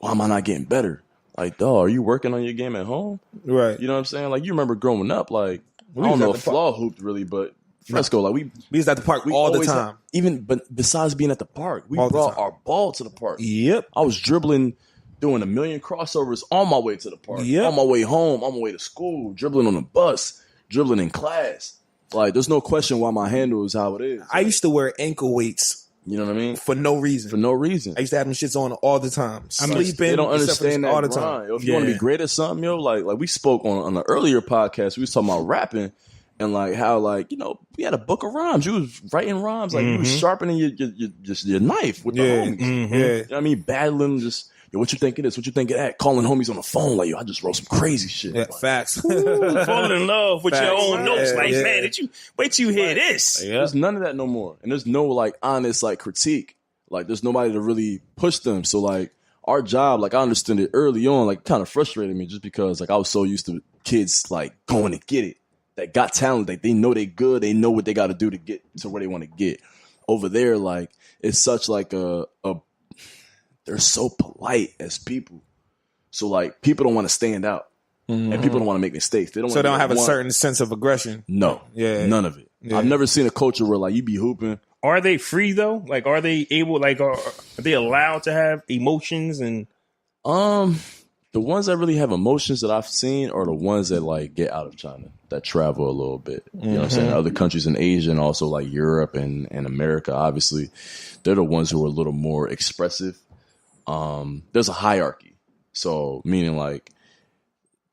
am I not getting better? Like, dog, are you working on your game at home? Right. You know what I'm saying? Like, you remember growing up, like, We I don't was know at if the Flaw hooped really, but Fresco, like, We was at the park we all the always time. but besides being at the park, we All the brought time. our ball to the park. Yep. I was dribbling, doing a million crossovers on my way to the park, Yep. on my way home, on my way to school, dribbling on the bus, dribbling in class. Like, there's no question why my handle is how it is. I used to wear ankle weights You know what I mean? for no reason. For no reason. I used to have them shits on all the time. Sleeping. They don't except for understand that all the grind. time. Yo, if you want to be great at something, yo, like we spoke on an earlier podcast, we was talking about rapping and like how, like, you know, we had a book of rhymes. You was writing rhymes, like you was sharpening your knife with the homies. Yeah. You know what I mean? Battling, just, yo, what you think of this? What you think of that? Calling homies on the phone, like, yo, I just wrote some crazy shit. Yeah, Like, facts. Falling in love with your Facts. own notes. Yeah, Like, yeah. man, did you wait till you hear this? There's none of that no more. And there's no like honest like critique. Like, there's nobody to really push them. So like our job, like, I understood it early on, like, kind of frustrated me just because like I was so used to kids like going to get it, that got talent, like they know they good, they know what they got to do to get to where they want to get. Over there, like, it's such like a they're so polite as people. So like people don't want to stand out. And people don't want to make mistakes. They don't. So they don't have a want- certain sense of aggression. No, Yeah. none of it. Yeah. I've never seen a culture where like you be hooping. Are they free though? Like, are they able? Like, are they allowed to have emotions? And The ones that really have emotions that I've seen are the ones that like get out of China, that travel a little bit. You know what I'm saying? Other countries in Asia and also like Europe and America, obviously, they're the ones who are a little more expressive. There's a hierarchy. So meaning like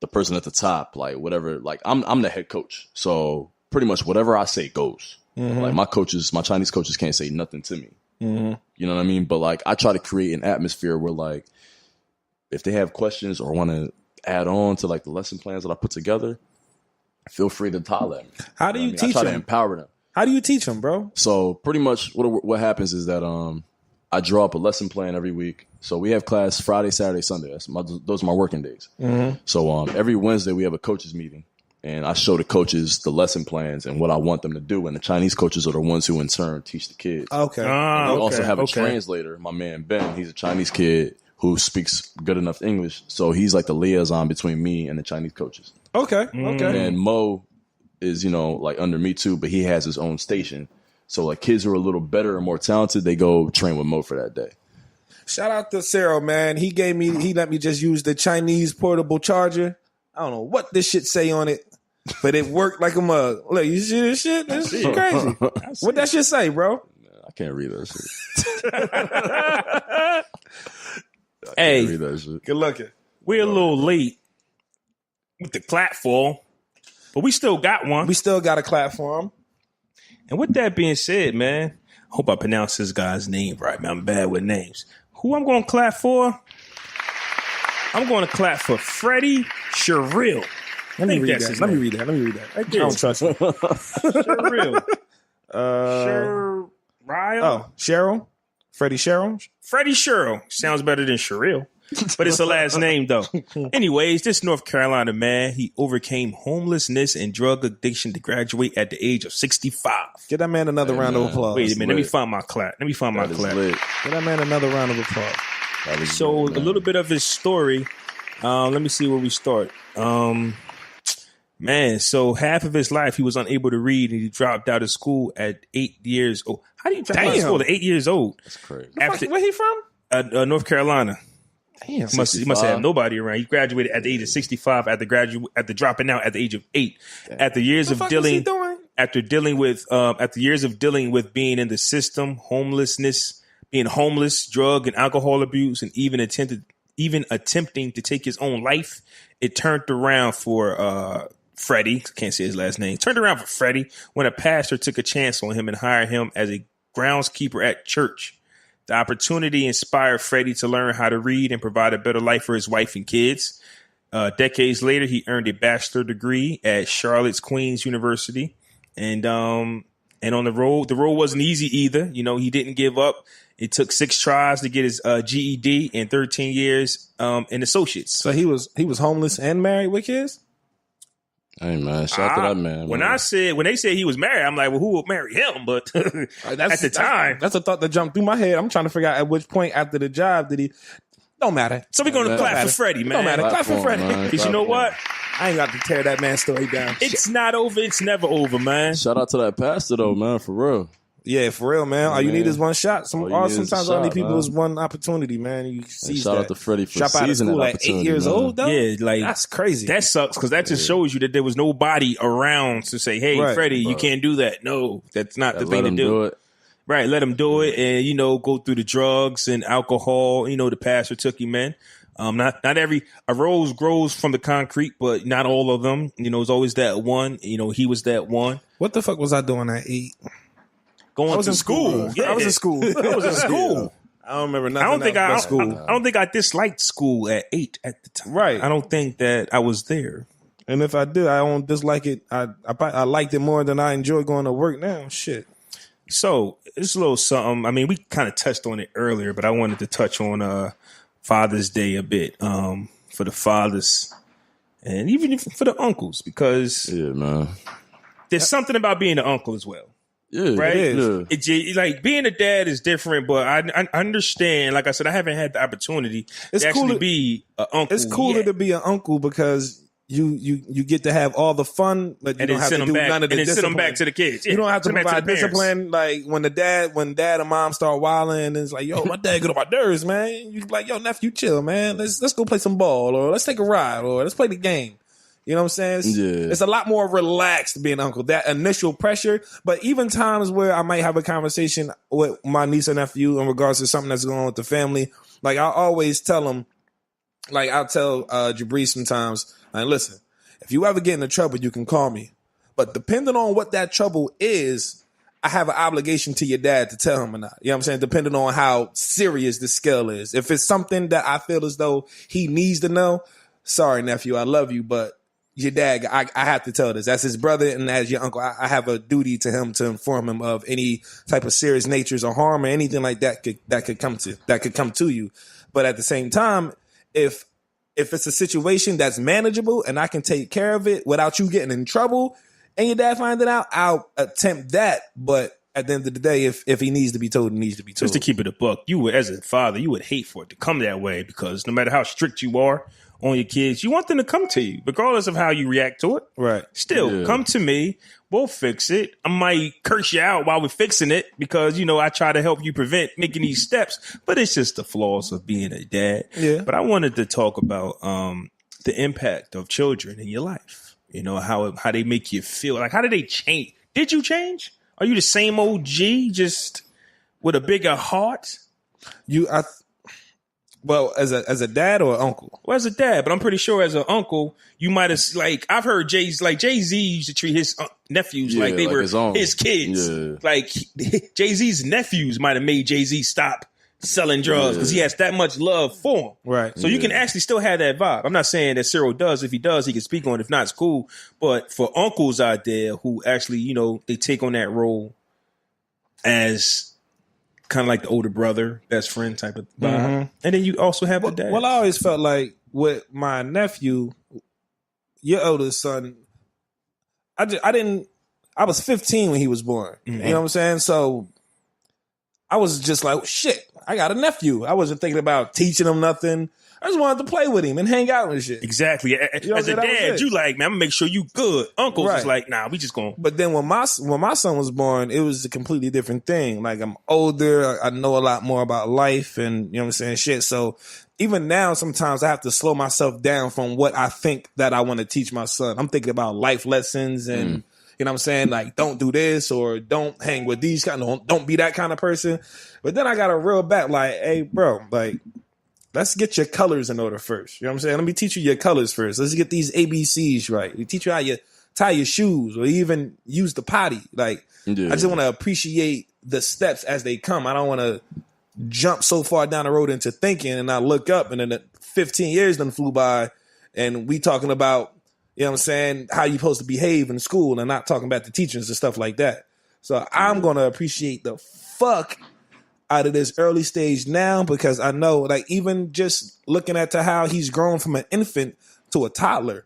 the person at the top, like whatever, like I'm the head coach. So pretty much whatever I say goes. Like my Chinese coaches can't say nothing to me. You know what I mean? But like I try to create an atmosphere where like if they have questions or want to add on to like the lesson plans that I put together, feel free to holler at me. How do you I mean? teach I try to them? empower them. How do you teach them, bro? So pretty much what happens is that I draw up a lesson plan every week. So we have class Friday, Saturday, Sunday. Those are my working days. So every Wednesday we have a coaches meeting, and I show the coaches the lesson plans and what I want them to do. And the Chinese coaches are the ones who in turn teach the kids. Okay. We also have a translator, my man Ben. He's a Chinese kid who speaks good enough English. So he's like the liaison between me and the Chinese coaches. Okay. Okay. And Mo is, you know, like under me too, but he has his own station. So like kids who are a little better and more talented, they go train with Mo for that day. Shout out to Cyril, man. He let me just use the Chinese portable charger. I don't know what this shit say on it, but it worked like a mug. Look, you see this shit? This is crazy. What that shit say, bro? I can't read that shit. hey, Read that shit. Good looking. we're a little late with the platform, but we still got one. We still got a clap for him. And with that being said, man, I hope I pronounced this guy's name right, man. I'm bad with names. Who I'm going to clap for? I'm going to clap for Freddie Sherrill. Let me think read that's that. his Let me name. read that. Let me read that. I there. don't trust you. Sherrill. Oh, Cheryl? Freddie Cheryl? Freddie Sherrill. Sounds better than Sherrill. But it's a last name, though. Anyways, this North Carolina man, he overcame homelessness and drug addiction to graduate at the age of 65. Give that man another round of applause. Wait a minute. Let me lit. find my clap. Let me find my That is clap. lit. Give that man another round of applause. That is So lit, a man. little bit of his story. Let me see where we start. Man, so half of his life he was unable to read, and he dropped out of school at 8 years old. How do you drop out of Damn. school at 8 years old? That's crazy. After Where he from? North Carolina. Damn. He must have nobody around. He graduated at the age of 65 after dropping out at the age of 8. After years of What is he dealing doing? after years of dealing with being in the system, homelessness, being homeless, drug and alcohol abuse, and even attempting to take his own life, it turned around for Freddie. Can't say his last name. Turned around for Freddie when a pastor took a chance on him and hired him as a groundskeeper at church. The opportunity inspired Freddie to learn how to read and provide a better life for his wife and kids. Decades later, he earned a bachelor's degree at Charlotte's Queen's University. And And on the road wasn't easy either. You know, he didn't give up. It took 6 tries to get his GED and 13 years in associates. So he was homeless and married with kids? Hey man, shout out to that man. When man. when they said he was married, I'm like, well, who would marry him? But at the time, that's a thought that jumped through my head. I'm trying to figure out at which point after the job did he. Don't matter. so we're gonna clap for Freddie, man. Don't matter. Clap for Freddie. Because you know what? I ain't got to tear that man's story down. It's not over. It's never over, man. Shout out to that pastor though, man, for real. Yeah, for real, man. All you need is one shot. Sometimes all you need people man. is one opportunity, man. You see Shout out to Freddie for drop out of seizing school that at 8 opportunity, years man. old, though. Yeah, like that's crazy. That sucks because that just shows you that there was nobody around to say, "Hey, Right. Freddie, you can't do that." No, that's not the Let thing to him do. it. Right, let him do it, and you know, go through the drugs and alcohol. You know, the pastor took him in. Not every a rose grows from the concrete, but not all of them. You know, there's always that one. You know, he was that one. What the fuck was I doing at 8? Going I was to in school. Yeah. I was in school. I was in school. I don't remember nothing. I don't think about I school. I don't think I disliked school at 8 at the time. Right. I don't think that I was there. And if I did, I don't dislike it. I liked it more than I enjoy going to work now. Shit. So it's a little something. I mean, we kind of touched on it earlier, but I wanted to touch on Father's Day a bit for the fathers and even for the uncles, because Yeah, man. there's something about being an uncle as well. Yeah, Right? Yeah. It's like being a dad is different, but I understand. Like I said, I haven't had the opportunity It's to cool actually to- be an uncle. It's cooler yet. to be an uncle because you get to have all the fun, but you and don't then have send to them do back, none of the and then send them discipline. back to the kids. Yeah, You don't have to send them back provide the parents. discipline. Like when dad and mom start wilding, and it's like, yo, my dad get on my nerves, man. You like, yo, nephew, chill, man. Let's go play some ball, or let's take a ride, or let's play the game. You know what I'm saying? Yeah. It's a lot more relaxed being uncle. That initial pressure, but even times where I might have a conversation with my niece or nephew in regards to something that's going on with the family, like I always tell them, like I'll tell Jabri sometimes, like, listen, if you ever get into trouble, you can call me. But depending on what that trouble is, I have an obligation to your dad to tell him or not. You know what I'm saying? Depending on how serious the scale is. If it's something that I feel as though he needs to know, sorry, nephew, I love you, but your dad, I have to tell this. As his brother and as your uncle, I have a duty to him to inform him of any type of serious natures or harm or anything like that could come to you. But at the same time, if it's a situation that's manageable and I can take care of it without you getting in trouble and your dad finding out, I'll attempt that. But at the end of the day, if he needs to be told, he needs to be told. Just to keep it a buck, you would, as a father, you would hate for it to come that way, because no matter how strict you are on your kids, you want them to come to you, regardless of how you react to it. Right. Still, come to me. We'll fix it. I might curse you out while we're fixing it because, you know, I try to help you prevent making these steps, but it's just the flaws of being a dad. Yeah. But I wanted to talk about the impact of children in your life. You know, how they make you feel. Like, how did they change? Did you change? Are you the same OG, just with a bigger heart? Well, as a dad or uncle? Well, as a dad, but I'm pretty sure as an uncle, you might have, like, I've heard Jay-Z used to treat his nephews like they were his kids. Yeah. Like, Jay-Z's nephews might have made Jay-Z stop selling drugs because he has that much love for him. Right. So you can actually still have that vibe. I'm not saying that Cyril does. If he does, he can speak on it. If not, it's cool. But for uncles out there who actually, you know, they take on that role as kind of like the older brother, best friend type of vibe. Mm-hmm. And then you also have the dad. Well, I always felt like with my nephew, your oldest son, I was 15 when he was born. Mm-hmm. You know what I'm saying? So I was just like, shit, I got a nephew. I wasn't thinking about teaching him nothing. I just wanted to play with him and hang out and shit. Exactly. know As a what I'm saying? That was dad, it. you like, man, I'm gonna make sure you good. Uncle's Right. is like, nah, we just gonna. But then when my son was born, it was a completely different thing. Like, I'm older, I know a lot more about life and, you know what I'm saying, shit. So even now, sometimes I have to slow myself down from what I think that I want to teach my son. I'm thinking about life lessons and, you know what I'm saying, like, don't do this or don't hang with these kind of, don't be that kind of person. But then I got to reel back like, hey, bro, like, let's get your colors in order first. You know what I'm saying? Let me teach you your colors first. Let's get these ABCs right. We teach you how you tie your shoes or even use the potty. Like, I just want to appreciate the steps as they come. I don't want to jump so far down the road into thinking and I look up and then the 15 years done flew by and we talking about, you know what I'm saying, how you supposed to behave in school and not talking about the teachers and stuff like that. So I'm gonna appreciate the fuck out of this early stage now, because I know, like, even just looking at to how he's grown from an infant to a toddler,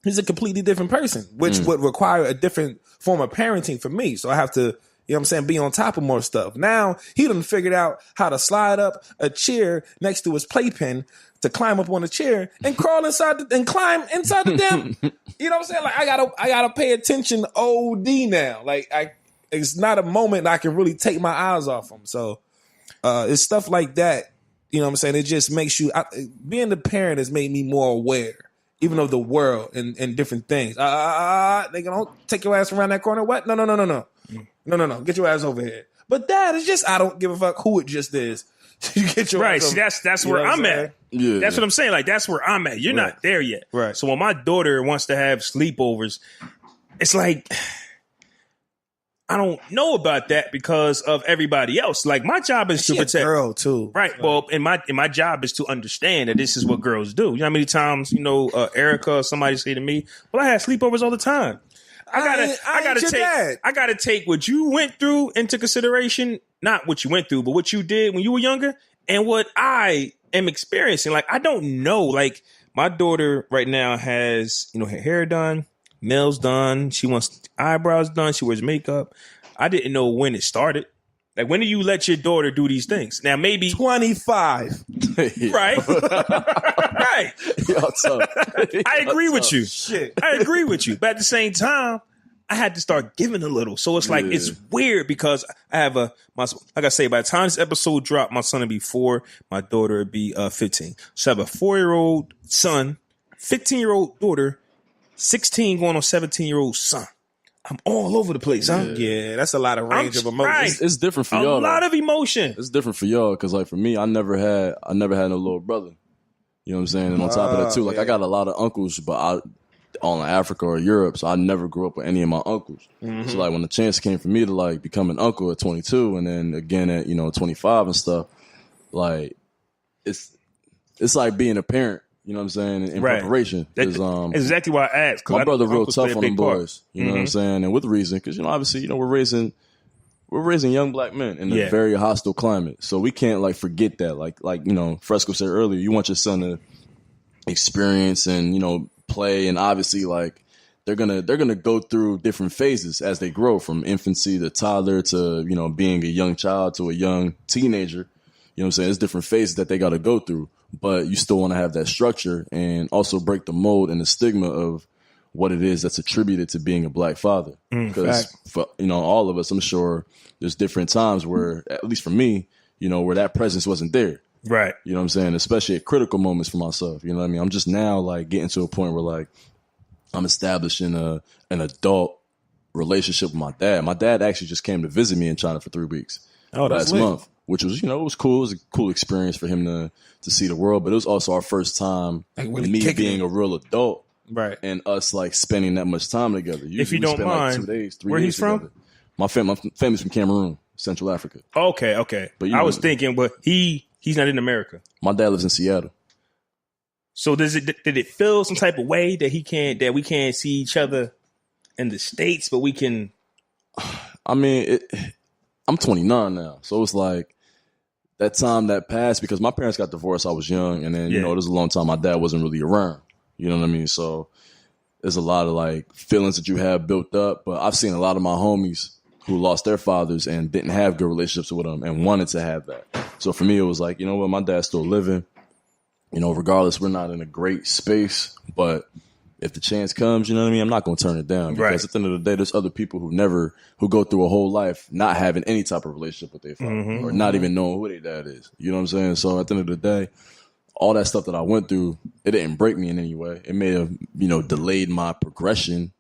he's a completely different person, which would require a different form of parenting for me. So I have to, you know what I'm saying, be on top of more stuff. Now he done figured out how to slide up a chair next to his playpen to climb up on a chair and crawl inside and climb inside the damn. You know what I'm saying? Like, I gotta pay attention OD now. Like, it's not a moment I can really take my eyes off him. So it's stuff like that. You know what I'm saying? It just makes you, being the parent has made me more aware, even of the world and different things. They gonna take your ass around that corner. What? No. No. Get your ass over here. But Dad, it's just, I don't give a fuck who it just is. You get your right. ass See, over. that's You know where what I'm at. Yeah. That's what I'm saying. Like, that's where I'm at. You're not there yet. Right. So when my daughter wants to have sleepovers, it's like, I don't know about that because of everybody else. Like, my job is to She a protect. girl too. Right. Well, and my job is to understand that this is what girls do. You know how many times, Erica or somebody say to me, well, I have sleepovers all the time. I gotta take what you went through into consideration, not what you went through, but what you did when you were younger and what I am experiencing. Like, I don't know. Like, my daughter right now has, her hair done, nails done. She wants eyebrows done. She wears makeup. I didn't know when it started. Like, when do you let your daughter do these things? Now, maybe 25. Right. Right. I agree with you. Shit. I agree with you. But at the same time, I had to start giving a little. So it's like, it's weird because I have like I say, by the time this episode dropped, my son would be 4, my daughter would be 15. So I have a 4-year-old son, 15-year-old daughter, 16 going on 17-year-old son. I'm all over the place, huh? Yeah, that's a lot of range of emotions. Right. It's different for y'all. A lot of emotion. It's different for y'all because, like, for me, I never had no little brother. You know what I'm saying? And on top of that, too, like, I got a lot of uncles, but all in Africa or Europe, so I never grew up with any of my uncles. So, like, when the chance came for me to, like, become an uncle at 22 and then again at, 25 and stuff, like, it's like being a parent. You know what I'm saying? In preparation. That's exactly why I asked. My brother real tough on them boys. You know what I'm saying? And with reason, because, obviously, we're raising young black men in a very hostile climate. So we can't, like, forget that. Like Fresco said earlier, you want your son to experience and, play. And obviously, like, they're gonna go through different phases as they grow, from infancy to toddler to, being a young child to a young teenager. You know what I'm saying? There's different phases that they got to go through. But you still want to have that structure and also break the mold and the stigma of what it is that's attributed to being a black father. Because for all of us, I'm sure there's different times where, at least for me, where that presence wasn't there. Right. You know what I'm saying? Especially at critical moments for myself. You know what I mean? I'm just now, like, getting to a point where, like, I'm establishing an adult relationship with my dad. My dad actually just came to visit me in China for 3 weeks last month. Which was, it was cool. It was a cool experience for him to see the world. But it was also our first time, like, really me being a real adult. Right. And us, like, spending that much time together. Usually if you don't mind, like 2 days, 3 where days he's from? together. My family's from Cameroon, Central Africa. Okay. But I was thinking, but he's not in America. My dad lives in Seattle. So did it feel some type of way that we can't see each other in the States, but we can? I mean, I'm 29 now. So it's like, that time that passed, because my parents got divorced, I was young, and then, it was a long time my dad wasn't really around. You know what I mean? So there's a lot of, like, feelings that you have built up, but I've seen a lot of my homies who lost their fathers and didn't have good relationships with them and wanted to have that. So for me, it was like, my dad's still living. Regardless, we're not in a great space, but if the chance comes, I'm not going to turn it down, because at the end of the day, there's other people who go through a whole life not having any type of relationship with their father or not even knowing who their dad is. You know what I'm saying? So at the end of the day, all that stuff that I went through, it didn't break me in any way. It may have, delayed my progression,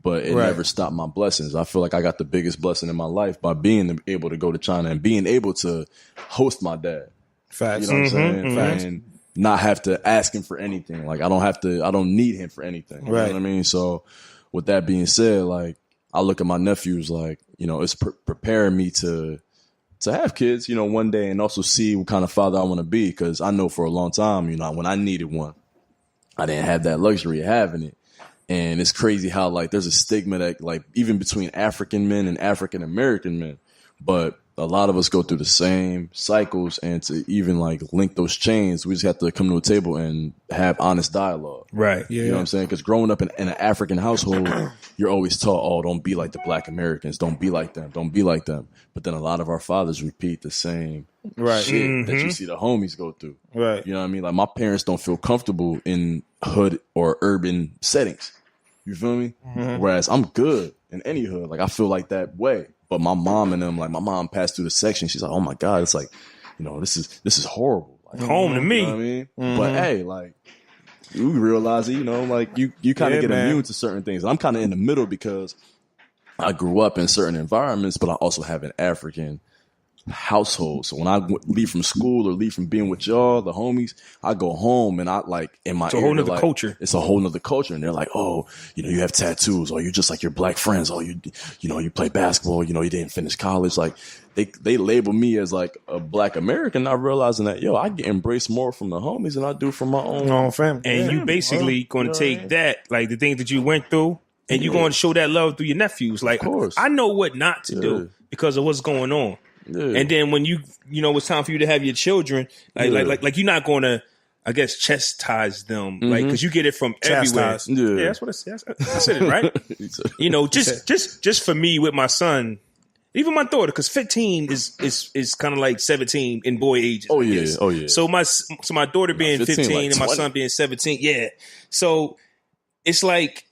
but it never stopped my blessings. I feel like I got the biggest blessing in my life by being able to go to China and being able to host my dad. Facts. You know what I'm saying? Facts. And not have to ask him for anything. Like, I don't need him for anything. You know what I mean? So with that being said, like, I look at my nephews, like, it's preparing me to have kids, one day, and also see what kind of father I want to be. Because I know for a long time, when I needed one, I didn't have that luxury of having it. And it's crazy how like there's a stigma that like even between African men and African American men, but a lot of us go through the same cycles, and to even like link those chains, we just have to come to a table and have honest dialogue. Right. You know what I'm saying? Because growing up in an African household, you're always taught, oh, don't be like the Black Americans. Don't be like them. Don't be like them. But then a lot of our fathers repeat the same shit that you see the homies go through. Right. You know what I mean? Like my parents don't feel comfortable in hood or urban settings. You feel me? Whereas I'm good in any hood. Like I feel like that way. But my mom and them, like my mom passed through the section. She's like, oh my God, it's like, you know, this is horrible. Like, home to me. You know what I mean? But hey, like you realize it, you know, like you kind of get immune to certain things. I'm kind of in the middle because I grew up in certain environments, but I also have an African household. So when I leave from school or leave from being with y'all, the homies, I go home and I like in my It's a whole nother like, culture. It's a whole nother culture. And they're like, oh, you know, you have tattoos, or you're just like your Black friends, or you know, you play basketball, you know, you didn't finish college. Like they label me as like a Black American, not realizing that, yo, I get embraced more from the homies than I do from my own family. And you basically going to take that, like the things that you went through, and you're going to show that love through your nephews. Like, I know what not to do because of what's going on. Yeah. And then when you know, it's time for you to have your children, like you're not going to, I guess, chastise them, like, because you get it from everywhere. Yeah, that's what I said. I said it right. You know, just for me with my son, even my daughter, because 15 is kind of like 17 in boy ages. Oh yeah. So my daughter being 15 like and my son being 17, yeah. So it's like,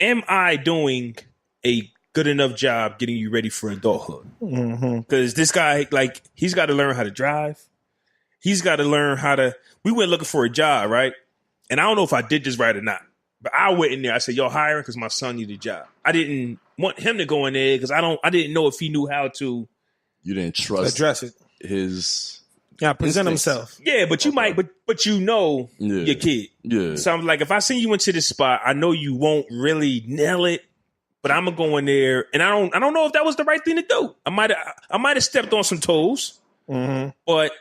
am I doing a good enough job getting you ready for adulthood? Because this guy, like, he's got to learn how to drive. He's got to learn how to. We went looking for a job, right? And I don't know if I did this right or not, but I went in there. I said, "Y'all hiring?" Because my son needed a job. I didn't want him to go in there because I didn't know if he knew how to. You didn't trust address it. His present himself. Yeah, but you might, but you know your kid. Yeah. So I'm like, if I send you into this spot, I know you won't really nail it. But I'm gonna go in there, and I don't know if that was the right thing to do. I might have stepped on some toes, but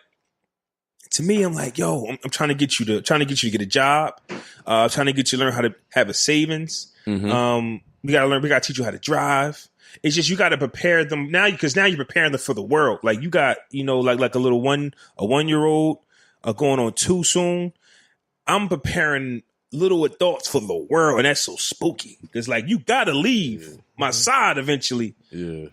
to me, I'm like, yo, I'm trying to get you to get a job, trying to get you to learn how to have a savings. We gotta teach you how to drive. It's just you got to prepare them now because now you're preparing them for the world. Like you got, you know, like a 1-year-old going on 2 soon. I'm preparing little adults for the world, and that's so spooky. It's like you gotta leave my side eventually. Yeah.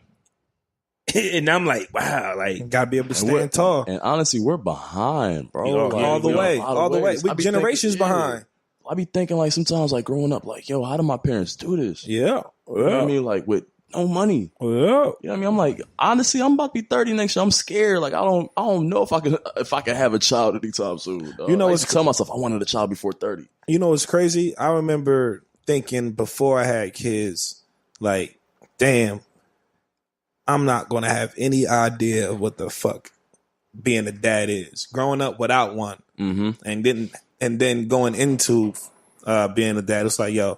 And I'm like, wow, like gotta be able to stand tall. And honestly, we're behind, bro. All the way. We generations behind. I be thinking like sometimes like growing up, like, yo, how do my parents do this? Yeah. You know what I mean? Like with no money. Yeah. You know what I mean? I'm like, honestly, I'm about to be 30 next year. I'm scared. Like I don't know if I can have a child anytime soon. Dog. You know, I used to tell myself I wanted a child before 30. You know what's crazy? I remember thinking before I had kids, like, damn, I'm not gonna have any idea of what the fuck being a dad is. Growing up without one, and then going into being a dad, it's like, yo,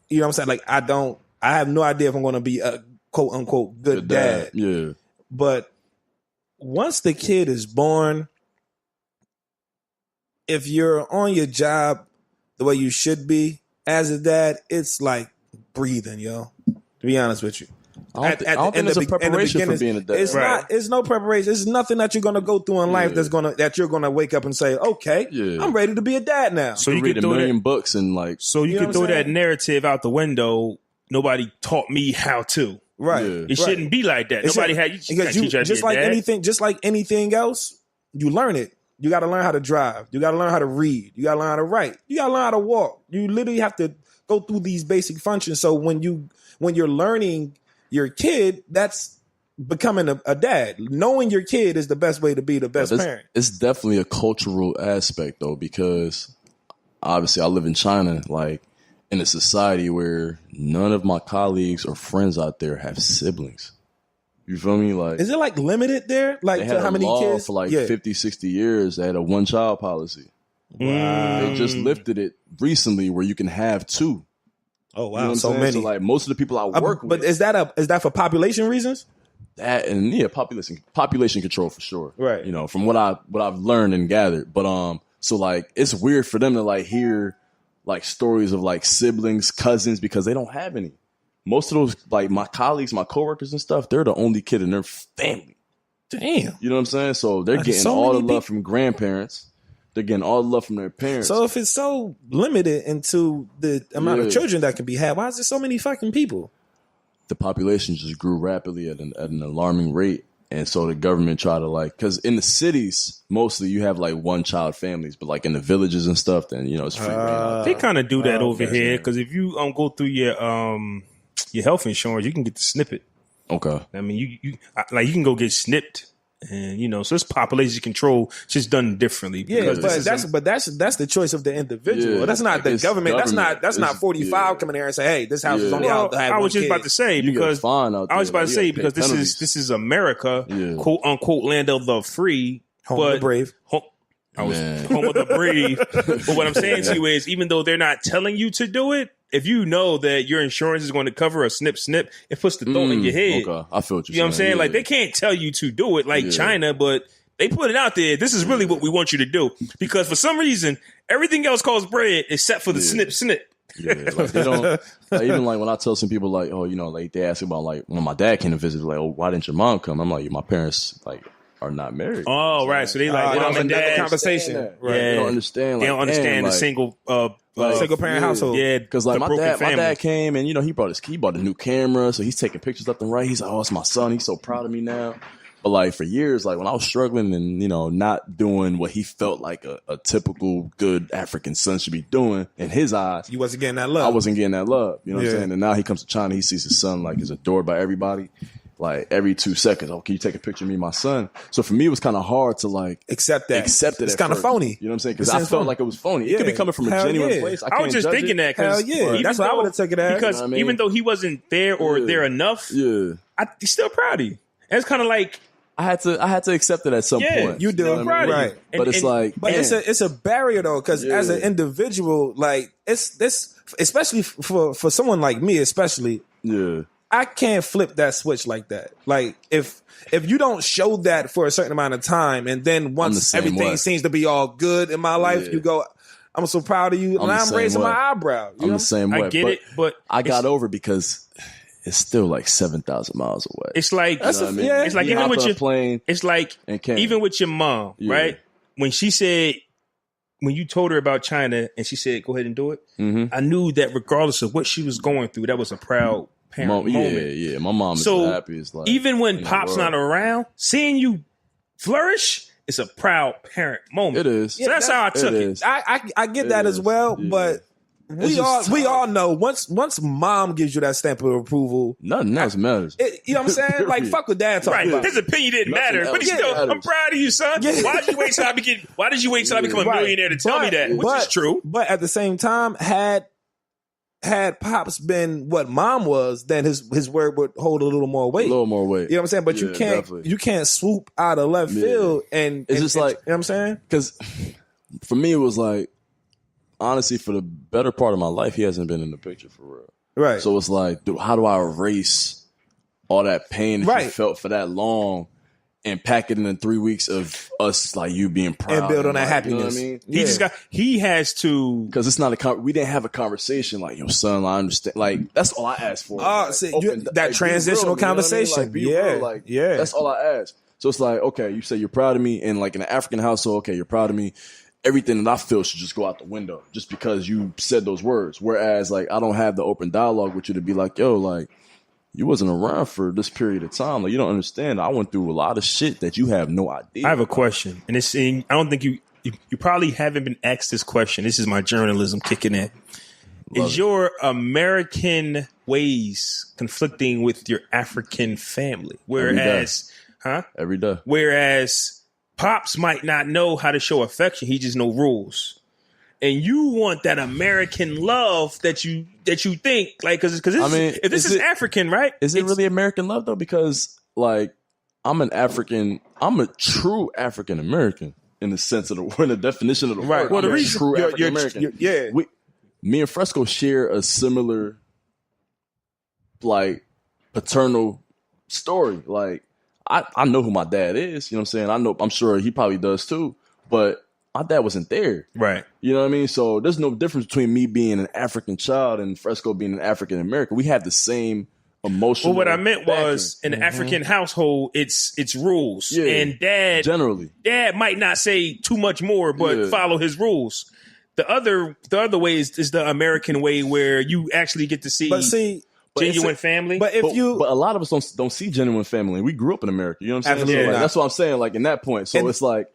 you know what I'm saying? Like, I have no idea if I'm gonna be a quote unquote good dad. Yeah. But once the kid is born, if you're on your job the way you should be as a dad, it's like breathing, yo. To be honest with you. I don't think there's a preparation for being a dad. It's no preparation. It's nothing that you're gonna go through in life that you're gonna wake up and say, okay, I'm ready to be a dad now. So you read a million books and like, so you can throw that narrative out the window. Nobody taught me how to. Right. Yeah. It shouldn't be like that. Nobody had you just like anything else, you learn it. You got to learn how to drive. You got to learn how to read. You got to learn how to write. You got to learn how to walk. You literally have to go through these basic functions. So when you're learning your kid, that's becoming a dad. Knowing your kid is the best way to be the best parent. It's definitely a cultural aspect though, because obviously I live in China, like in a society where none of my colleagues or friends out there have siblings. You feel me? Like, is it like limited there? Like they had how many kids? For like 50, 60 years, they had a 1-child policy. Wow. They just lifted it recently where you can have 2. Oh wow, you know so many. So like most of the people I work with. But is that for population reasons? That and population control for sure. Right. You know, from what I've learned and gathered. But so like it's weird for them to like hear like stories of like siblings, cousins, because they don't have any. Most of those, like my colleagues, my coworkers and stuff, they're the only kid in their family. Damn. You know what I'm saying? So they're getting so all the many love from grandparents. They're getting all the love from their parents. So if it's so limited into the amount of children that can be had, why is there so many fucking people? The population just grew rapidly at an alarming rate. And so the government tried to like, because in the cities, mostly you have like one child families, but like in the villages and stuff, then, you know, it's free reign out They there. kind of do that over here because if you go through your health insurance, you can get the snippet. Okay. I mean, you can go get snipped, and you know, so it's population control, just done differently. Yeah, because but that's the choice of the individual. Yeah, that's not the it's government. government. That's not It's- 45 coming there and say, hey, this house is only well, out to have I one was just kid. about to say You get because fined out I was there. about to You say gotta pay because penalties. this is America, Yeah. quote unquote, land of the free, Home of the brave. Man. home of the brave. But what I'm saying to you is, even though they're not telling you to do it, if you know that your insurance is going to cover a snip, it puts the thought in your head. Okay. I feel what You know what I'm saying? Yeah. Like they can't tell you to do it like Yeah. China, but they put it out there. This is really what we want you to do because for some reason everything else costs bread except for the snip. Yeah, like they don't. Like, even like when I tell some people like, oh, you know, like they ask about like when my dad came to visit, like, oh, why didn't your mom come? I'm like, my parents like are not married. Oh, right. So they like mom and dad. Conversation. Right. Yeah. They don't understand. They Like, don't understand damn, the like, Single parent household. Yeah, because like the my broken family. dad came and you know he bought a new camera, so he's taking pictures left and right. He's like, oh, it's my son. He's so proud of me now. But like for years, like when I was struggling and you know not doing what he felt like a typical good African son should be doing in his eyes, You wasn't getting that love. I wasn't getting that love. You know what I'm Yeah. saying? And now he comes to China, he sees his son like is adored by everybody. Like every 2 seconds, oh, can you take a picture of me and my son? So for me, it was kind of hard to like accept that. it. It's at kind of first. phony. You know what I'm saying? Because It I seems felt phony. like it was phony. Yeah. It could be coming from a Hell genuine yeah. place. I can't was just judge thinking it. that Hell because yeah. That's what I would have taken that. because You know what I mean? even though he wasn't there or Yeah. there enough, Yeah. he's still proud of you. And it's kind of like I had to accept it at some yeah, point. You do. still proud of you. Right. But it's like, But man, it's a barrier though, because as an Yeah. individual, like it's this, especially for someone like me, especially, yeah. I can't flip that switch like that. Like if you don't show that for a certain amount of time, and then the once same everything way. seems to be all good in my life, Yeah. you go, I'm so proud of you, I'm and the I'm same raising way. my eyebrow. You I'm know? the same way. I get it, but I got over because it's still like 7,000 miles away. it's like That's You know what I mean? yeah. it's like You even hop with on a your plane it's like and came. even with your mom, Yeah. right? When she said when you told her about China and she said go ahead and do it, Mhm. I knew that regardless of what she was going through, that was a proud parent yeah, moment. yeah. My mom is So, the happiest. Like, Even when in the Pop's world. not around, seeing you flourish is a proud parent moment. It is. So that's how I took it. is. I get It that is. as well, Yeah. but It's just we tough. all know once mom gives you that stamp of approval, Nothing else matters. you know what I'm saying? Like Period. fuck what dad talking Right, about. his opinion didn't Nothing matter, but he's else still, I'm matters. proud of you, son. Yeah. Why did you wait till I become a Right. millionaire to tell me that? Which is true. But at the same time, had Pops been what mom was, then his word would hold a little more weight. A little more weight. You know what I'm saying? But Yeah, definitely. you can't swoop out of left Yeah. field and It's just and- like- you know what I'm saying? Because for me, it was like, honestly, for the better part of my life, he hasn't been in the picture for real. Right. So it's like, dude, how do I erase all that pain that you Right. felt for that long and pack it in 3 weeks of us, like you being proud and build on that like, you know happiness. what I mean? Yeah. He has to. Because it's not we didn't have a conversation like, yo, son, I understand. Like, that's all I asked for. Oh, Like, see, open- that like, be transitional real, you know what I mean? conversation. Like, be Yeah, real. Like, yeah. that's all I asked. So it's like, okay, you say you're proud of me, and like in an African household, okay, you're proud of me. Everything that I feel should just go out the window just because you said those words. Whereas, like, I don't have the open dialogue with you to be like, yo, like, you wasn't around for this period of time. Like, you don't understand. I went through a lot of shit that you have no idea. I have a question, and I don't think you probably haven't been asked this question. This is my journalism kicking in. Is your American ways conflicting with your African family? Whereas, Every day. Whereas Pops might not know how to show affection; he just know rules. And you want that American love that you think like because I mean, if this is African, right? Is it really American love though? Because like I'm a true African American in the sense of in the definition of the Right. word. Well, I'm the a reason- true you're- African American. yeah. Me and Fresco share a similar like paternal story. Like I know who my dad is, you know what I'm saying? I'm sure he probably does too. But my dad wasn't there. Right. You know what I mean? So there's no difference between me being an African child and Fresco being an African American. We have the same emotional. Well, what I meant was in an African household, it's rules. Yeah, and dad might not say too much more, but follow his rules. The other way is the American way where you actually get to see, genuine family. But a lot of us don't see genuine family. We grew up in America. You know what I'm saying? Absolutely. So, like, that's what I'm saying. Like in that point, so it's like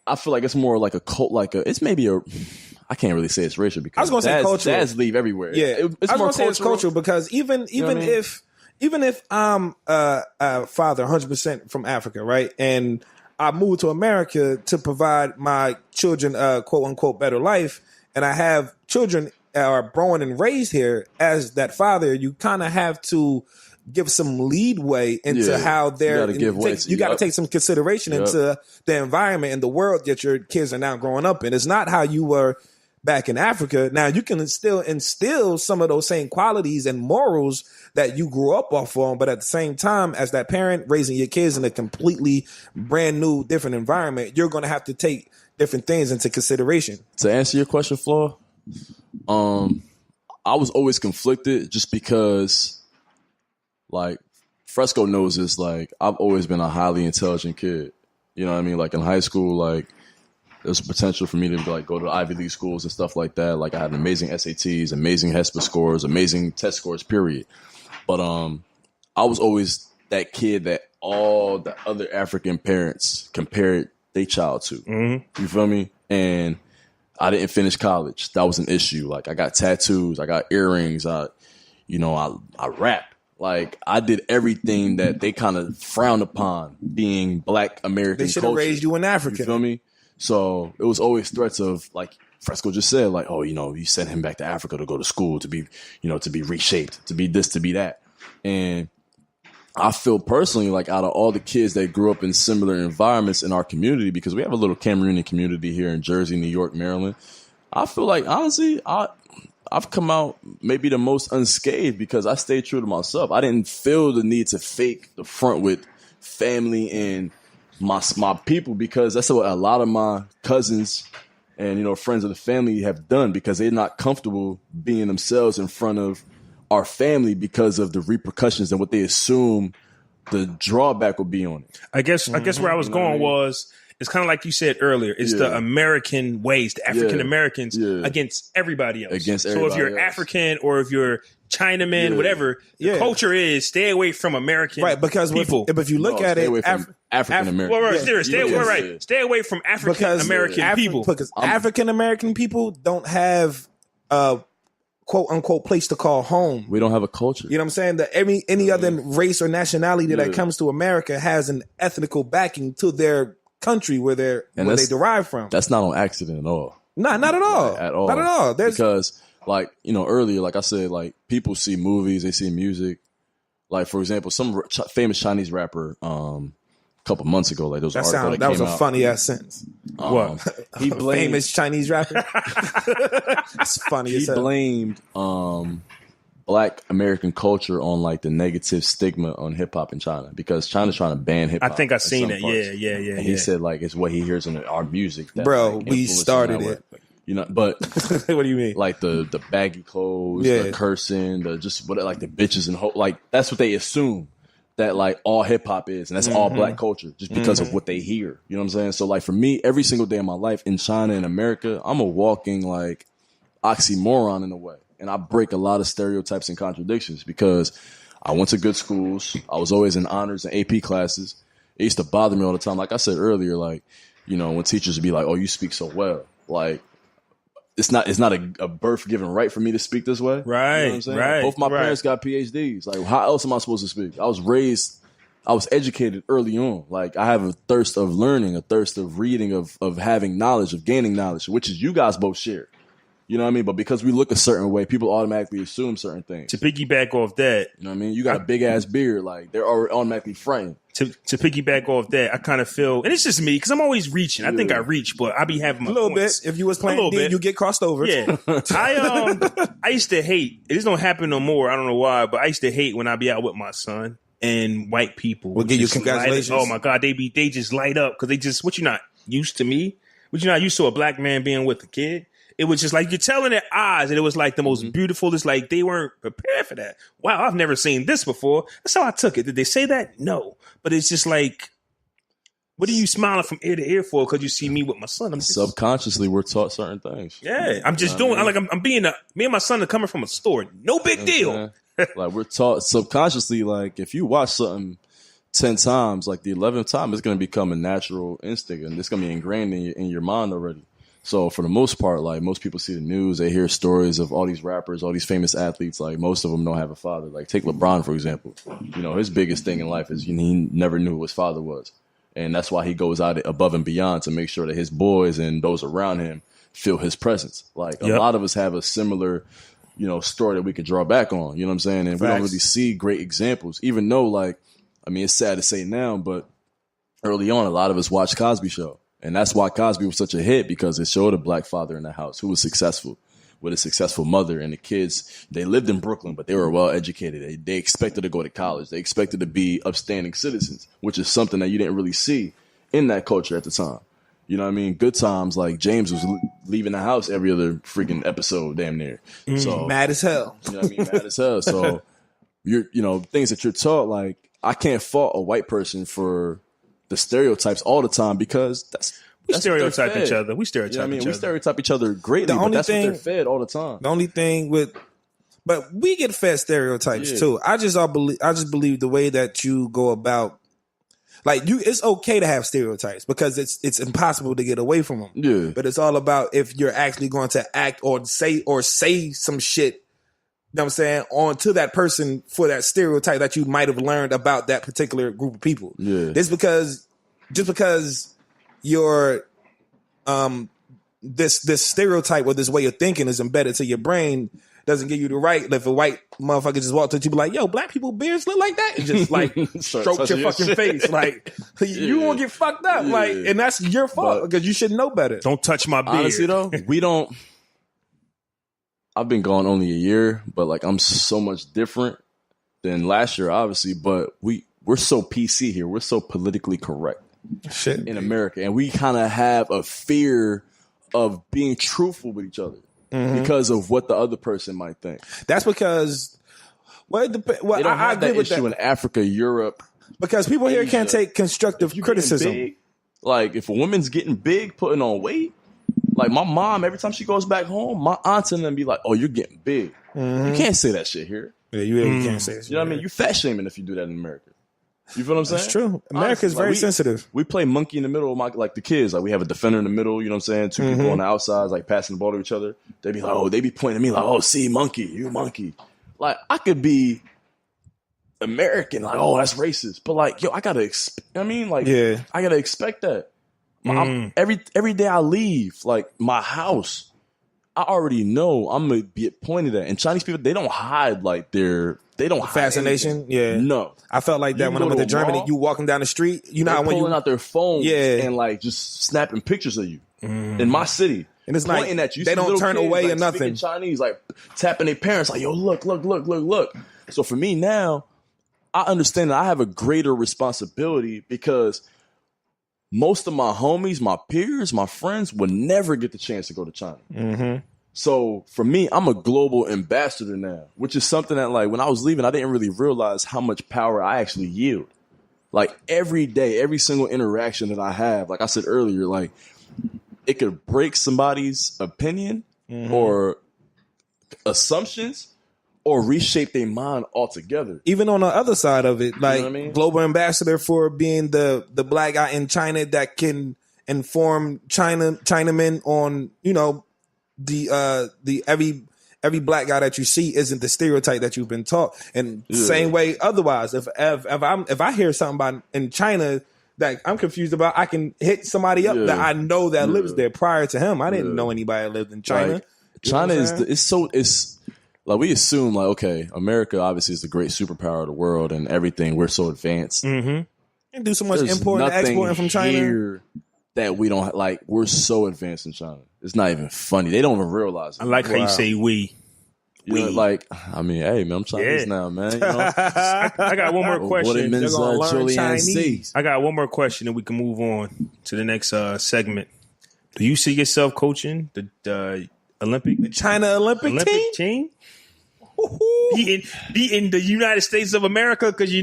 I feel like it's more like a cult. It's maybe I can't really say it's racial because I was going to say cultural. Dads leave everywhere. Yeah, it's I was more going to say it's cultural because even if I'm a father 100% from Africa, right, and I moved to America to provide my children a quote unquote better life, and I have children are born and raised here, as that father, you kind of have to give some leadway into how they're. You got to take some consideration into the environment and the world that your kids are now growing up in. It's not how you were back in Africa. Now you can still instill some of those same qualities and morals that you grew up off on, but at the same time, as that parent raising your kids in a completely brand new, different environment, you're going to have to take different things into consideration. To answer your question, Flaw, I was always conflicted just because, like, Fresco knows this. Like, I've always been a highly intelligent kid. You know what I mean? Like in high school, like there's a potential for me to like go to Ivy League schools and stuff like that. Like I had amazing SATs, amazing HESPA scores, amazing test scores, period. But I was always that kid that all the other African parents compared their child to. Mm-hmm. You feel me? And I didn't finish college. That was an issue. Like I got tattoos, I got earrings, I rap. Like I did everything that they kind of frowned upon being Black American. They should have raised you in Africa. You feel me? So it was always threats of, like Fresco just said, like, oh, you sent him back to Africa to go to school, to be reshaped, to be this, to be that. And I feel personally like out of all the kids that grew up in similar environments in our community, because we have a little Cameroonian community here in Jersey, New York, Maryland, I feel like, honestly, I've come out maybe the most unscathed because I stayed true to myself. I didn't feel the need to fake the front with family and my people, because that's what a lot of my cousins and friends of the family have done, because they're not comfortable being themselves in front of our family because of the repercussions and what they assume the drawback will be on it. I guess where I was going was, it's kind of like you said earlier. It's the American ways, the African Americans against everybody else. So if you're African or if you're Chinaman, whatever, the culture is stay away from American people. If you look at it, African American. Stay away from African American people. Because African American people don't have quote unquote place to call home. We don't have a culture. You know what I'm saying? That any other race or nationality that comes to America has an ethnical backing to their country where they derive from. That's not on accident at all. Not at all. At all. Not at all. Because like, earlier, like I said, like people see movies, they see music. Like for example, some famous Chinese rapper, a couple months ago, like there was an article that was a funny ass sentence. What? He blamed famous Chinese rapper. It's funny as hell. He blamed Black American culture on like the negative stigma on hip hop in China, because China's trying to ban hip hop. I think I've seen it. Yeah. And he said like it's what he hears in our music. That, bro, like, we started it. But what do you mean? Like the baggy clothes, the cursing, the bitches and like that's what they assume that like all hip hop is, and that's all Black culture just because of what they hear. You know what I'm saying? So like for me, every single day of my life in China and America, I'm a walking like oxymoron in a way. And I break a lot of stereotypes and contradictions because I went to good schools. I was always in honors and AP classes. It used to bother me all the time. Like I said earlier, like, when teachers would be like, oh, you speak so well. Like, it's not a birth given right for me to speak this way. Right, you know what I'm saying? right. Both my parents got PhDs. Like, how else am I supposed to speak? I was educated early on. Like, I have a thirst of learning, a thirst of reading, of having knowledge, of gaining knowledge, which is you guys both share. You know what I mean? But because we look a certain way, people automatically assume certain things. To piggyback off that, you know what I mean? You got a big ass beard, like they're already automatically frightened. To piggyback off that, I kind of feel, and it's just me because I'm always reaching. I think I reach, but I be having my a little points. bit. If you was playing D, you get crossed over. Yeah, I used to hate. This don't happen no more. I don't know why, but I used to hate when I be out with my son and white people. We'll give you congratulations. Oh my God, they just light up because they just what you're not used to me. But you know, you saw a black man being with a kid. It was just like you could tell in their eyes, and it was like the most beautiful. It's like they weren't prepared for that. Wow, I've never seen this before. That's how I took it. Did they say that? No, but it's just like, what are you smiling from ear to ear for? Because you see me with my son. I'm just, subconsciously we're taught certain things. yeah, I'm just doing. I'm being me and my son are coming from a store. No big deal. Like we're taught subconsciously. Like if you watch something 10 times, like the 11th time, it's going to become a natural instinct, and it's going to be ingrained in your mind already. So for the most part, like most people see the news, they hear stories of all these rappers, all these famous athletes. Like most of them don't have a father. Like take LeBron, for example. You know, his biggest thing in life is he never knew who his father was. And that's why he goes out above and beyond to make sure that his boys and those around him feel his presence. Like a lot of us have a similar, you know, story that we could draw back on. You know what I'm saying? And we don't really see great examples, even though, like, I mean, it's sad to say now, but early on, a lot of us watched Cosby Show. And that's why Cosby was such a hit, because it showed a black father in the house who was successful with a successful mother, and the kids, they lived in Brooklyn, but they were well educated. They expected to go to college. They expected to be upstanding citizens, which is something that you didn't really see in that culture at the time. You know what I mean? Good times, like James was leaving the house every other freaking episode, damn near. So Mad as hell. You know what I mean? Mad as hell. So you know, things that you're taught, like I can't fault a white person for the stereotypes all the time, because we stereotype each other. We stereotype each other. We stereotype each other The greatly, but only that's thing- what they're fed all the time. The only thing but we get fed stereotypes too. I just believe the way that you go about, like it's okay to have stereotypes because it's impossible to get away from them. Yeah. But it's all about if you're actually going to act or say some shit, you know what I'm saying, on to that person for that stereotype that you might have learned about that particular group of people. Yeah. Just because your this stereotype or this way of thinking is embedded to your brain doesn't give you the right. If a white motherfucker just walked up to you, be like, "Yo, black people beards look like that," and just like stroke your fucking shit. face, like you won't get fucked up, like, and that's your fault because you should know better. Don't touch my beard. Honestly though, we don't. I've been gone only a year, but like I'm so much different than last year, obviously. But we're so PC here. We're so politically correct Shit. in America, and we kind of have a fear of being truthful with each other because of what the other person might think. That's because They don't I have agree that with issue that in Africa, Europe. because people here can't Asia. take constructive criticism. Big, like if a woman's getting big, putting on weight, like my mom, every time she goes back home, my aunts and them be like, "Oh, you're getting big." You can't say that shit here. Yeah, you really can't say it. You know what I mean? You fat shaming if you do that in America. You feel what I'm saying? That's true. America is Honestly, very sensitive. We play monkey in the middle of like the kids. Like we have a defender in the middle, you know what I'm saying? Two people on the outside, like passing the ball to each other. They be like, oh, they be pointing at me like, oh, see, monkey, you monkey. Like I could be American, like, oh, that's racist. But like, yo, I gotta I gotta expect that. Every day I leave, like my house, I already know I'm gonna get pointed at. And Chinese people, they don't hide like they don't hide Fascination, anything. yeah. No. I felt like that You when I go went to to a Germany. mall, You walking down the street, you know They're how when pulling you out their phones Yeah. and like just snapping pictures of you in my city. And it's like, pointing at you. they See don't little turn kids, away like, or nothing. speaking Chinese, like tapping their parents, like, yo, look. So for me now, I understand that I have a greater responsibility because most of my homies, my peers, my friends would never get the chance to go to China. So for me, I'm a global ambassador now, which is something that like when I was leaving, I didn't really realize how much power I actually yield. Like every day, every single interaction that I have, like I said earlier, like it could break somebody's opinion or assumptions or reshape their mind altogether. even on the other side of it, like what I mean? global ambassador for being the black guy in China that can inform Chinamen on, you know, the every black guy that you see isn't the stereotype that you've been taught. And same way otherwise, if I hear something about in China that I'm confused about, I can hit somebody up that I know that lives there. Prior to him, I didn't know anybody that lived in China. Like, China is like we assume like, okay, America obviously is the great superpower of the world and everything. We're so advanced. And do so much There's importing and nothing exporting from China. here that we don't like. We're so advanced in China. It's not even funny. They don't even realize it. I like how you say we. You know, like, I mean, hey man, I'm Chinese now, man. You know? I got one more What it question. means, learn Julian Chinese. C. I got one more question, and we can move on to the next segment. Do you see yourself coaching the Olympic China Olympic team? Beating the United States of America? Because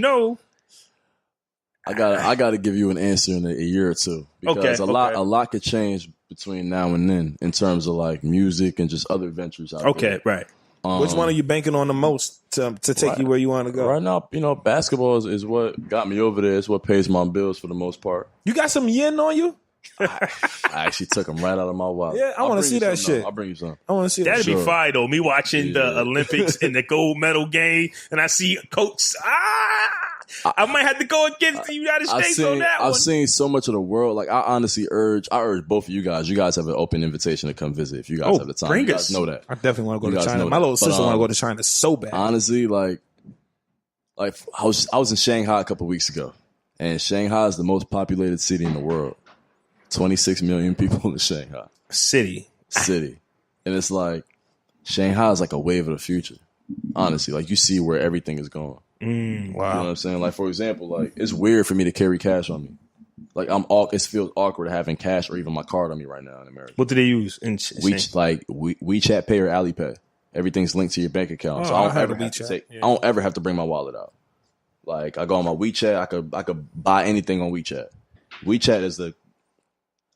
I gotta give you an answer in a year or two, because a lot could change between now and then in terms of like music and just other ventures out there. Right. Which one are you banking on the most to take you where you want to go? Right now, basketball is what got me over there. It's what pays my bills for the most part. You got some yen on you? I actually took them right out of my wallet. Yeah, I want to see that shit. I'll bring you some. I want to see that. That'd be fire though. Me watching the Olympics and the gold medal game, and I see Coach. I might have to go against the United States on that one. I've seen so much of the world. Like, I honestly urge both of you guys. You guys have an open invitation to come visit if you guys have the time. Bring you us. guys know that. I definitely want to go You to guys China. know My that. little sister want to go to China so bad. Honestly, like I was in Shanghai a couple weeks ago, and Shanghai is the most populated city in the world. 26 million people in Shanghai. City. And it's like, Shanghai is like a wave of the future. Honestly, like, you see where everything is going. Wow. You know what I'm saying? Like, for example, like, it's weird for me to carry cash on me. Like, it feels awkward having cash or even my card on me right now in America. What do they use in WeChat Pay or Alipay. Everything's linked to your bank account. So I don't ever have to bring my wallet out. Like, I go on my WeChat, I could buy anything on WeChat. WeChat is the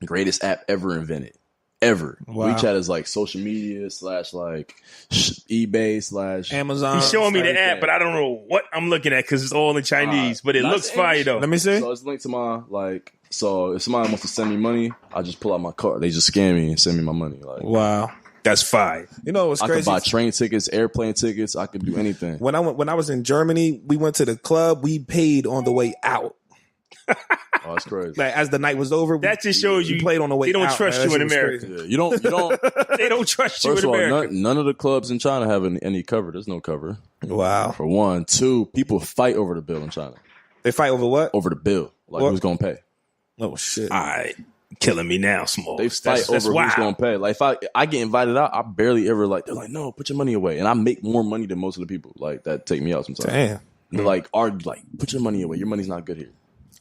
greatest app ever invented. Ever. Wow. WeChat is like social media / like eBay / Amazon. He's showing me the app, but I don't know what I'm looking at because it's all in Chinese. But it looks fire though. Let me see. So it's linked to my so if somebody wants to send me money, I just pull out my card. They just scan me and send me my money. Like, wow. That's fire. You know what's crazy? I could buy train tickets, airplane tickets. I could do anything. When I was in Germany, we went to the club. We paid on the way out. Oh, that's crazy. Like, as the night was over, That just shows you played on the way out. They don't trust you in America. Yeah, you don't. They don't trust you First in of all, America. none of the clubs in China have any cover. There's no cover. Wow. For one. Two, people fight over the bill in China. They fight over what? Over the bill. Like, who's going to pay? Oh, shit. All right. Killing me now, Small. They fight over who's going to pay. Like, if I get invited out, I barely ever, like, they're like, no, put your money away. And I make more money than most of the people, like, that take me out sometimes. Damn. They're like, argue, like, put your money away. Your money's not good here.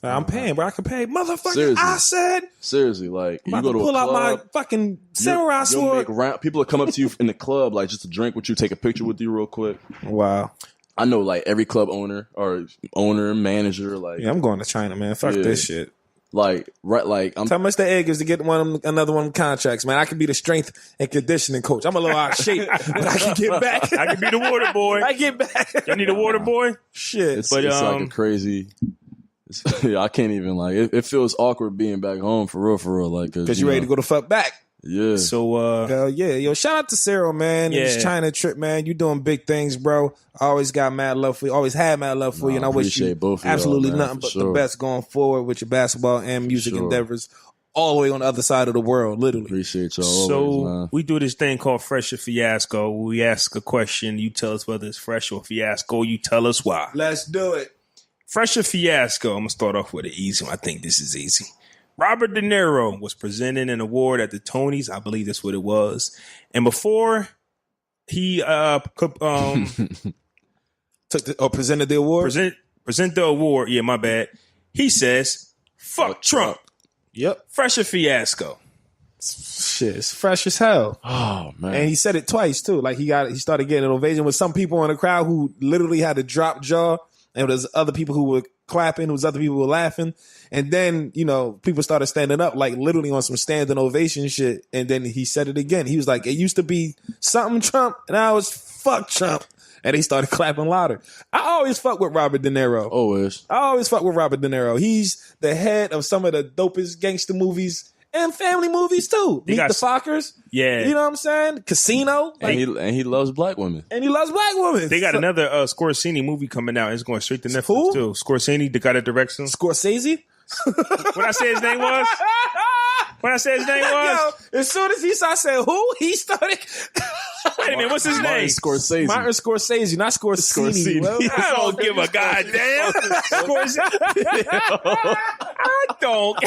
I'm paying, bro. I can pay. Motherfucker, Seriously. Seriously, like, I'm you about go to to pull a out club, my fucking samurai sword. People will come up to you in the club, like, just to drink with you, take a picture with you real quick. Wow. I know, like, every club owner, manager, like. Yeah, I'm going to China, man. Fuck this shit. Like, right, like, how much the egg is to get another one of them contracts, man? I can be the strength and conditioning coach. I'm a little out of shape, but I can get back. I can be the water boy. I get back. Y'all need a water boy? Shit. It's like a crazy. I can't even, like, it feels awkward being back home for real, like, because you ready to go the fuck back. Yeah. So, hell yeah. Yo, shout out to Cyril, man. And this China trip, man. You doing big things, bro. I always got mad love for you. Always had mad love for you. And I wish you both absolutely y'all, man, nothing but the best going forward with your basketball and music endeavors all the way on the other side of the world, literally. Appreciate y'all. So always, man. we do this thing called Fresh or Fiasco. We ask a question. You tell us whether it's fresh or fiasco. You tell us why. Let's do it. Fresh or Fiasco. I'm going to start off with an easy one. I think this is easy. Robert De Niro was presenting an award at the Tonys. I believe that's what it was. And before he presented the award? Present the award. Yeah, my bad. He says, fuck Trump. Yep. Fresh or Fiasco. Shit, it's fresh as hell. Oh, man. And he said it twice, too. Like, he started getting an ovation with some people in the crowd who literally had to drop jaw. And there's other people who were clapping. There was other people who were laughing. And then, people started standing up, like literally on some standing ovation shit. And then he said it again. He was like, it used to be something Trump, and now it's fuck Trump. And he started clapping louder. I always fuck with Robert De Niro. Always. I always fuck with Robert De Niro. He's the head of some of the dopest gangster movies and family movies, too. Meet the Fockers. Yeah. You know what I'm saying? Casino. And he loves black women. And he loves black women. They got another Scorsese movie coming out. It's going straight to Netflix, too. Scorsese, the guy that directs them. Scorsese? What I say his name was? Yo, as soon as I said who, he started. Wait a minute, what's his name? Scorsese. Martin Scorsese, not Scorsese. Well, I don't give a goddamn. I don't.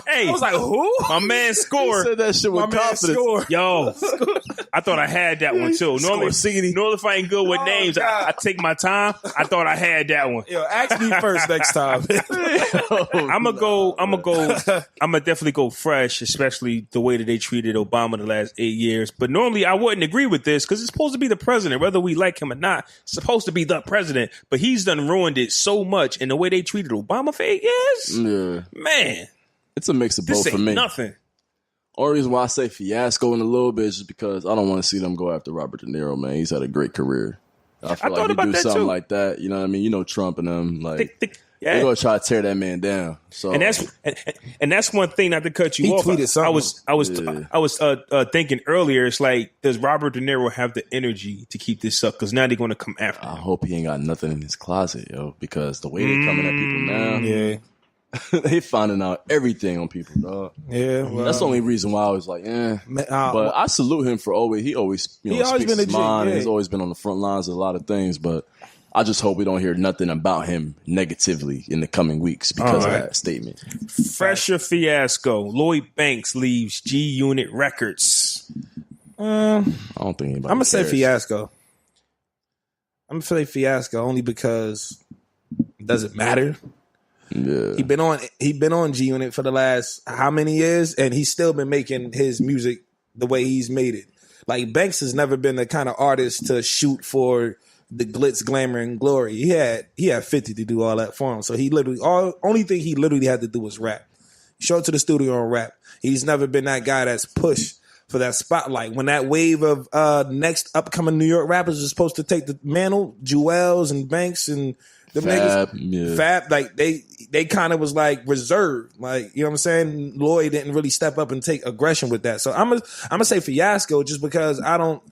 Hey, I was like, who? My man scored. He said that shit with confidence. Yo, I thought I had that one too. Normally if I ain't good with names, I take my time. I thought I had that one. Yo, ask me first next time. I'm gonna definitely go fresh, especially the way that they treated Obama the last 8 years. But normally I wouldn't agree with this because it's supposed to be the president, whether we like him or not. It's supposed to be the president, but he's done ruined it so much. And the way they treated Obama for 8 years, man, it's a mix of both for me. Nothing. Only reason why I say fiasco in a little bit is just because I don't want to see them go after Robert De Niro, man. He's had a great career. I feel like they do something like that. You know what I mean? You know Trump and them. Like, they're going to try to tear that man down. So, and that's one thing, not to cut you off. Tweeted something. I was thinking earlier, it's like, does Robert De Niro have the energy to keep this up? Because now they're going to come after him. I hope he ain't got nothing in his closet, yo, because the way they're coming at people now. Yeah. They finding out everything on people, dog. Yeah, well, that's the only reason why I was like, but I salute him for always. He always, speaks his mind. He's always been on the front lines of a lot of things. But I just hope we don't hear nothing about him negatively in the coming weeks because of that statement. Fresher fiasco. Lloyd Banks leaves G Unit Records. I don't think anybody. I'm gonna say fiasco. I'm gonna say fiasco only because it doesn't matter. Yeah. He been on G Unit for the last how many years, and he's still been making his music the way he's made it. Like, Banks has never been the kind of artist to shoot for the glitz, glamour, and glory. He had 50 to do all that for him. So only thing he literally had to do was rap. Show up to the studio and rap. He's never been that guy that's pushed for that spotlight. When that wave of next upcoming New York rappers is supposed to take the mantle, Jewels and Banks and them niggas, Fab, like they kind of was like reserved, like, you know what I'm saying. Lloyd didn't really step up and take aggression with that. So I'm gonna say fiasco just because I don't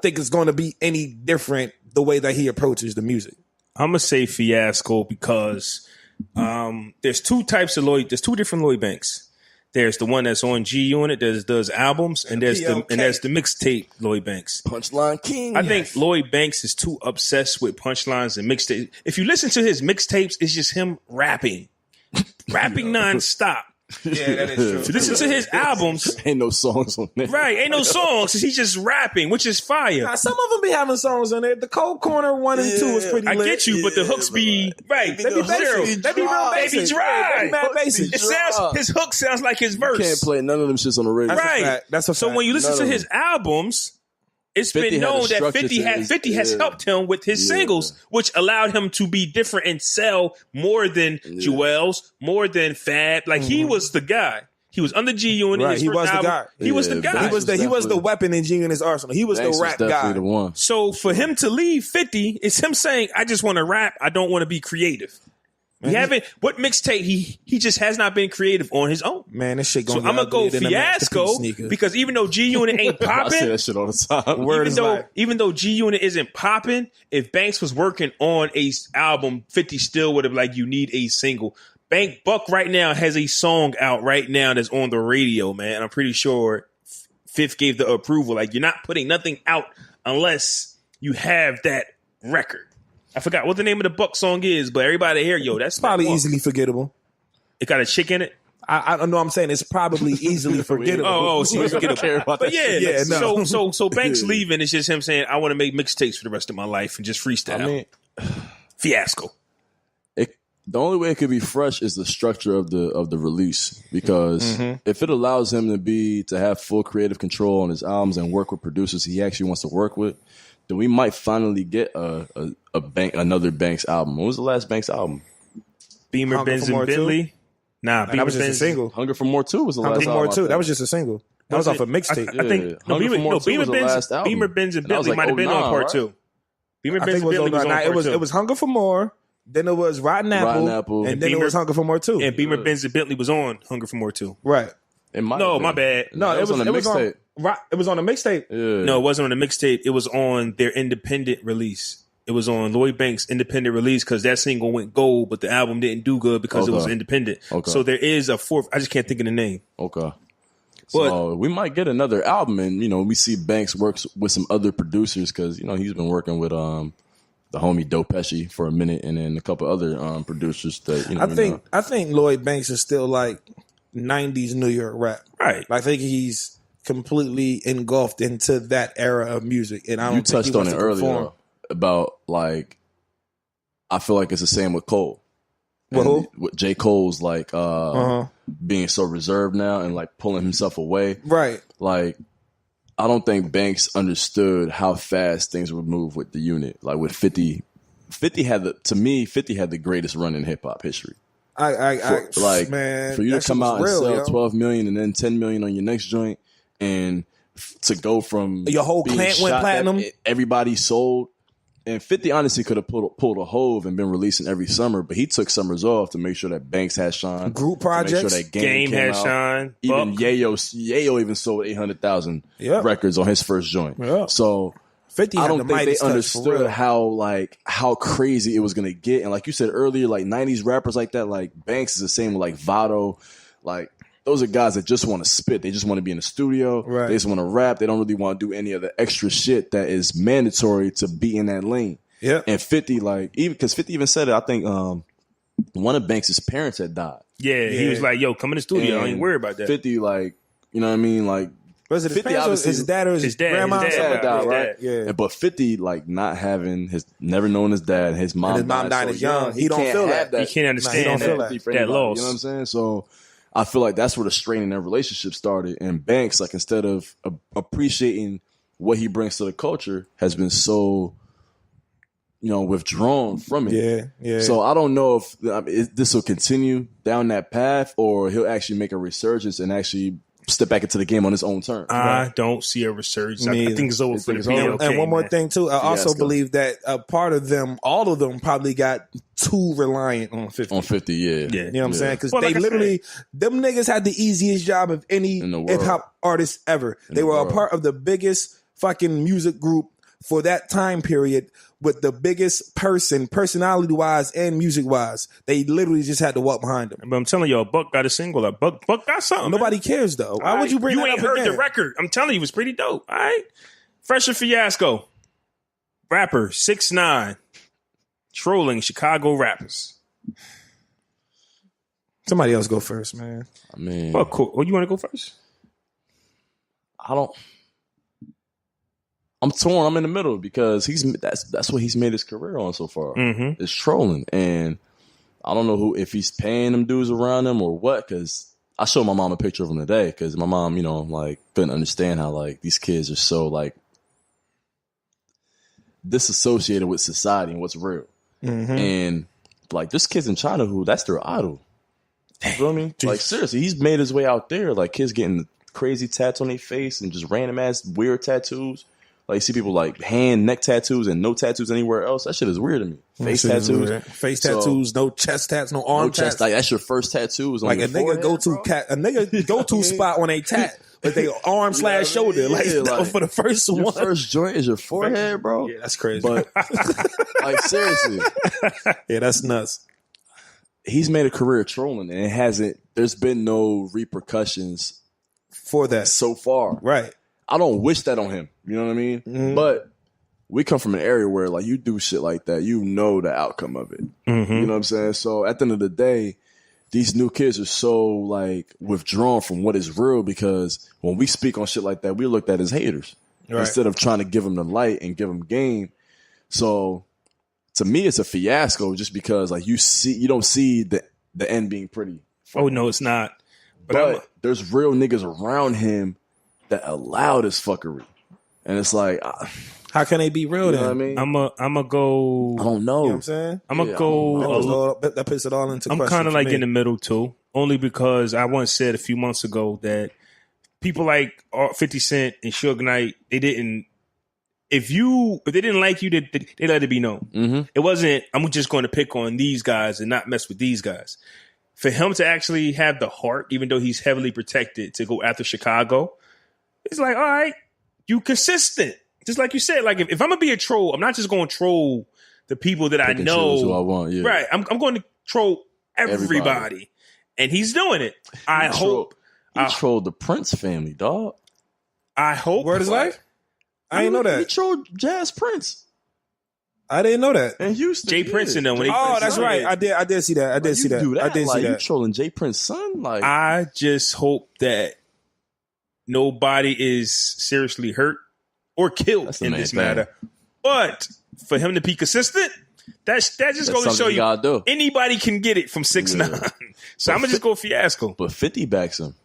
think it's going to be any different the way that he approaches the music. I'm gonna say fiasco because there's two types of Lloyd. There's two different Lloyd Banks. There's the one that's on G Unit that does albums, and there's the mixtape Lloyd Banks. Punchline King. I think Lloyd Banks is too obsessed with punchlines and mixtapes. If you listen to his mixtapes, it's just him rapping nonstop. Yeah, that is true. If you listen to his albums, ain't no songs on there. Right, ain't no songs. He's just rapping, which is fire. Nah, some of them be having songs on there. The Cold Corner 1 and 2 is pretty lit. I get you, but the hooks be right. They be basic. They be real basic. They be dry. They be mad basic. His hook sounds like his verse. You can't play none of them shits on the radio. Right. That's a fact. So when you listen to his albums, it's been known that 50 has helped him with his singles, which allowed him to be different and sell more than Jewels, more than Fab. Like, he was the guy. He was under G Unit. Right, he was the guy. He was the guy. He was the weapon in G Unit's arsenal. He was the rap guy. The one. So for him to leave 50, it's him saying, I just want to rap. I don't want to be creative. What mixtape he just has not been creative on his own. Man, this shit going. So I'm gonna go fiasco because even though G Unit ain't popping, I say that shit all the time. Even though G Unit isn't popping, if Banks was working on a album, 50 still would have like, you need a single. Buck right now has a song out right now that's on the radio, man. I'm pretty sure Fifth gave the approval. Like, you're not putting nothing out unless you have that record. I forgot what the name of the Buck song is, but everybody here, that's probably easily forgettable. It got a chick in it. I don't know. I'm saying it's probably easily forgettable. So forgettable. But so Banks leaving is just him saying, I want to make mixtapes for the rest of my life and just freestyle. Fiasco. The only way it could be fresh is the structure of the release, because if it allows him to have full creative control on his albums and work with producers he actually wants to work with, then we might finally get another Banks album. When was the last Banks album? Beamer, Benz, and Bentley. Nah, that was just a single. Hunger for More 2 was the last album. Hunger for More 2. That was just a single. That was off a mixtape. I think Beamer, Benz, and Bentley might have been on part 2. Beamer, Benz, and Bentley was on part 2. It was Hunger for More. Then it was Rotten Apple, and then it was Hunger for More 2. And Beamer, Benz, and Bentley was on Hunger for More 2. Right. My bad. No, it was on a mixtape. It was on a mixtape. Yeah. No, it wasn't on a mixtape. It was on their independent release. It was on Lloyd Banks' independent release because that single went gold, but the album didn't do good because it was independent. Okay. So there is a fourth. I just can't think of the name. Okay. So we might get another album, and we see Banks works with some other producers because he's been working with the homie Doe Pesci for a minute, and then a couple other producers that I think Lloyd Banks is still like 90s New York rap. Right. I think he's completely engulfed into that era of music, and I don't You think he touched on wants it to earlier conform. though, about like I feel like it's the same with Cole. With who? With J. Cole's like being so reserved now and like pulling himself away. Right. Like I don't think Banks understood how fast things would move with the unit. Like with 50 had the greatest run in hip hop history. Man, for you to that shit come was out and real, sell yo. 12 million and then 10 million on your next joint, and to go from Your whole being plant went shot platinum? that everybody sold. And 50 honestly could have pulled a hove and been releasing every summer, but he took summers off to make sure that Banks had shine. Group to make projects? sure that Game came had out. shine. Even Buck. Yayo even sold 800,000 Yep. records on his first joint. Yep. So 50 I had don't the think they Midas touch, for understood real. how crazy it was gonna get. And like you said earlier, like 90s rappers like that, like Banks is the same with like Vado. Like those are guys that just want to spit. They just want to be in the studio. Right. They just want to rap. They don't really want to do any of the extra shit that is mandatory to be in that lane. Yeah. And 50, like, even because 50 even said it, I think one of Banks' parents had died. Yeah, he was like, yo, come in the studio. I ain't And worried about that. 50, like, you know what I mean? Like, Was it his 50 parents or obviously- his dad or his dad, grandma? his dad died, his right? dad. Yeah. And but 50, like, not having never known his dad, his mom, And his mom died so as young. He don't can't feel have that. He can't understand he don't feel empathy that. for that anybody, loss. You know what I'm saying? So I feel like that's where the strain in their relationship started. And Banks, like, instead of appreciating what he brings to the culture, has been so, you know, withdrawn from it. Yeah, yeah. So I don't know if this will continue down that path, or he'll actually make a resurgence and actually step back into the game on his own terms. I don't see a resurgence. Me I either. think it's over You for think the it's over? PLK, And one more man. thing too, I also Fiasco. believe that a part of them, all of them, probably got too reliant on 50. On 50, yeah. Yeah. You know what I'm saying? Because Well, they like I literally, them niggas had the easiest job of any In the world. hip hop artist ever. They the were a world. part of the biggest fucking music group for that time period, with the biggest personality wise and music wise. They literally just had to walk behind them. But I'm telling you, Buck got a single. Buck got something. Nobody cares though. Why would you bring that ain't up heard again? the record. I'm telling you, it was pretty dope. All right. Fresh and Fiasco. Rapper 6ix9ine. Trolling Chicago rappers. Somebody else go first, man. I mean, Well, cool. Oh, you want to go first? I'm torn. I'm in the middle because that's what he's made his career on so far. Mm-hmm. It's trolling, and I don't know if he's paying them dudes around him or what. Because I showed my mom a picture of him today because my mom, you know, like couldn't understand how like these kids are so like disassociated with society and what's real. Mm-hmm. And like there's kids in China who that's their idol. You feel me? Like seriously, he's made his way out there. Like kids getting crazy tats on their face and just random ass weird tattoos. Like you see people like hand, neck tattoos and no tattoos anywhere else. That shit is weird to me. Face That shit is tattoos, weird. Face So- tattoos, no chest tats, no arm no chest. tats. Like that's your first tattoos on Like your a nigga forehead, go to bro. a nigga go to spot on a tat with their arm slash shoulder. Yeah, Like, like, for the first Your one. first joint is your forehead, bro. Yeah, that's crazy. But like seriously, Yeah, that's nuts. he's made a career trolling and it hasn't. There's been no repercussions For that. so far. Right. I don't wish that on him. You know what I mean? Mm-hmm. But we come from an area where like you do shit like that, you know the outcome of it. Mm-hmm. You know what I'm saying? So at the end of the day, these new kids are so like withdrawn from what is real because when we speak on shit like that, we're looked at as haters Right. instead of trying to give them the light and give them game. So to me, it's a fiasco just because like you don't see the end being pretty. Oh, no, it's not. But there's real niggas around him that allow this fuckery. And it's like, How can they be real you then? know what I mean? I'm a go. I don't know. You know what I'm saying? I'm gonna Yeah, go. That puts it all into I'm question. kind of for like me. in the middle too, only because I once said a few months ago that people like 50 Cent and Suge Knight, they didn't. If they didn't like you, they let it be known. Mm-hmm. It wasn't. I'm just going to pick on these guys and not mess with these guys. For him to actually have the heart, even though he's heavily protected, to go after Chicago, it's like, all right, you consistent. Just like you said, like if I'm gonna be a troll, I'm not just going to troll the people that I Pick and choose who I know. want, yeah. Right. I'm going to troll everybody. And he's doing it. I hope. He trolled the Prince family, dog. I hope. Word is life? I didn't know He that. trolled Jazz Prince I didn't know that. in Houston. Jay Prince and them, when they- Oh, that's Yeah. right. I did see that. I did see that. Do that. I did like, see You that. trolling Jay Prince's son? Like, I just hope that nobody is seriously hurt or killed in this matter. But for him to be consistent, that's just going to show you anybody can get it from 6ix9ine. So I'm gonna just go Fiasco. But 50 backs him.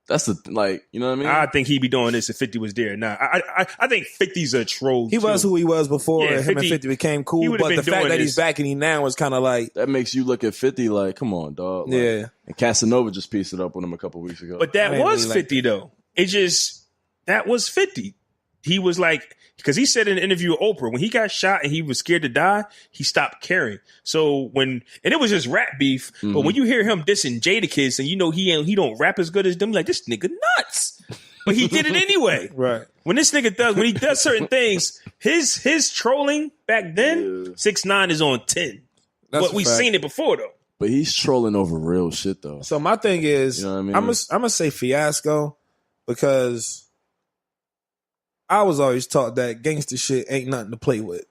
That's the you know what I mean? I think he'd be doing this if 50 was there. Nah, I think 50's a troll. He was who he was before. Yeah, him and 50 became cool. But the fact that he's backing him now is kind of like that makes you look at 50 like, come on, dog. Like, yeah. And Casanova just pieced it up with him a couple weeks ago. But that was 50 though. That was 50. He was like, because he said in an interview with Oprah, when he got shot and he was scared to die, he stopped caring. So and it was just rap beef. Mm-hmm. But when you hear him dissing Jadakiss and you know he don't rap as good as them, like, this nigga nuts. But he did it anyway. Right. When he does certain things, his trolling back then, 6ix9ine is on 10. But we've seen it before though. But he's trolling over real shit though. So my thing is, you know what I mean? I'm gonna say Fiasco because I was always taught that gangster shit ain't nothing to play with.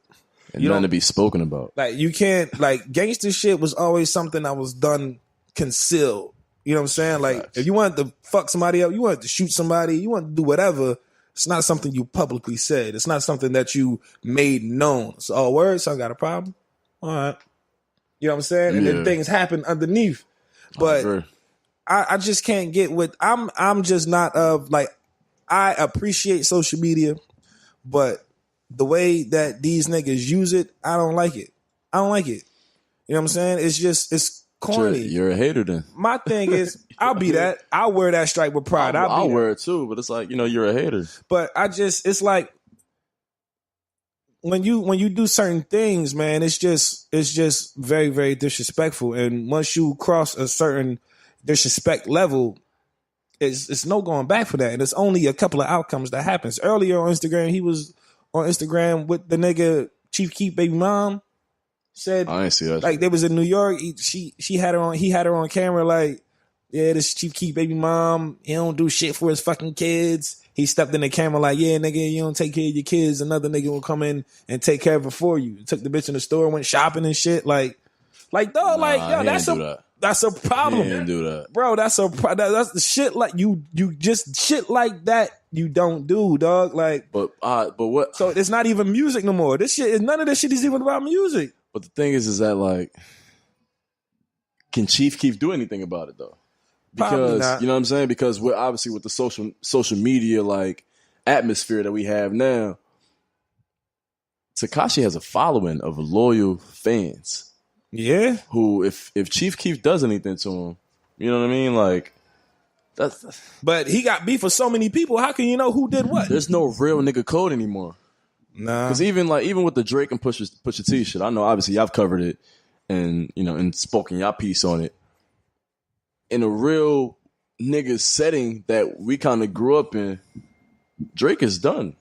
And nothing to be spoken about. Like, you can't, gangster shit was always something that was done concealed. You know what I'm saying? Like, if you wanted to fuck somebody up, you wanted to shoot somebody, you wanted to do whatever, it's not something you publicly said. It's not something that you made known. So, oh, word, so I got a problem? All right. You know what I'm saying? And then things happen underneath. But I just can't get with, I'm just not of, I appreciate social media, but the way that these niggas use it, I don't like it. I don't like it. You know what I'm saying? It's corny. You're a hater then. My thing is, I'll be that. I'll wear that stripe with pride. I'll wear it too, but it's like, you're a hater. But it's like, when you do certain things, man, it's just very, very disrespectful. And once you cross a certain disrespect level, it's no going back for that. And it's only a couple of outcomes that happens. Earlier on Instagram, he was on Instagram with the nigga Chief Keef baby mom. Said I didn't see that. Like, they was in New York. He had her on camera like, yeah, this Chief Keef baby mom, he don't do shit for his fucking kids. He stepped in the camera like, yeah, nigga, you don't take care of your kids, another nigga will come in and take care of it for you. Took the bitch in the store, went shopping and shit. Like dog, yo, that's a problem. He didn't do that, bro. That's the shit. Like, you just shit like that. You don't do, dog. Like, but what? So it's not even music no more. This shit is none of this shit is even about music. But the thing is that like, can Chief Keef do anything about it though? Because you know what I'm saying? Because we're obviously with the social media like atmosphere that we have now, Tekashi has a following of loyal fans. Yeah. Who, if Chief Keef does anything to him, you know what I mean? Like, that's. But he got beef for so many people. How can you know who did what? There's no real nigga code anymore. Nah. Because even with the Drake and Pusha T shit, I know obviously y'all covered it and and spoken y'all piece on it. In a real nigga setting that we kind of grew up in, Drake is done.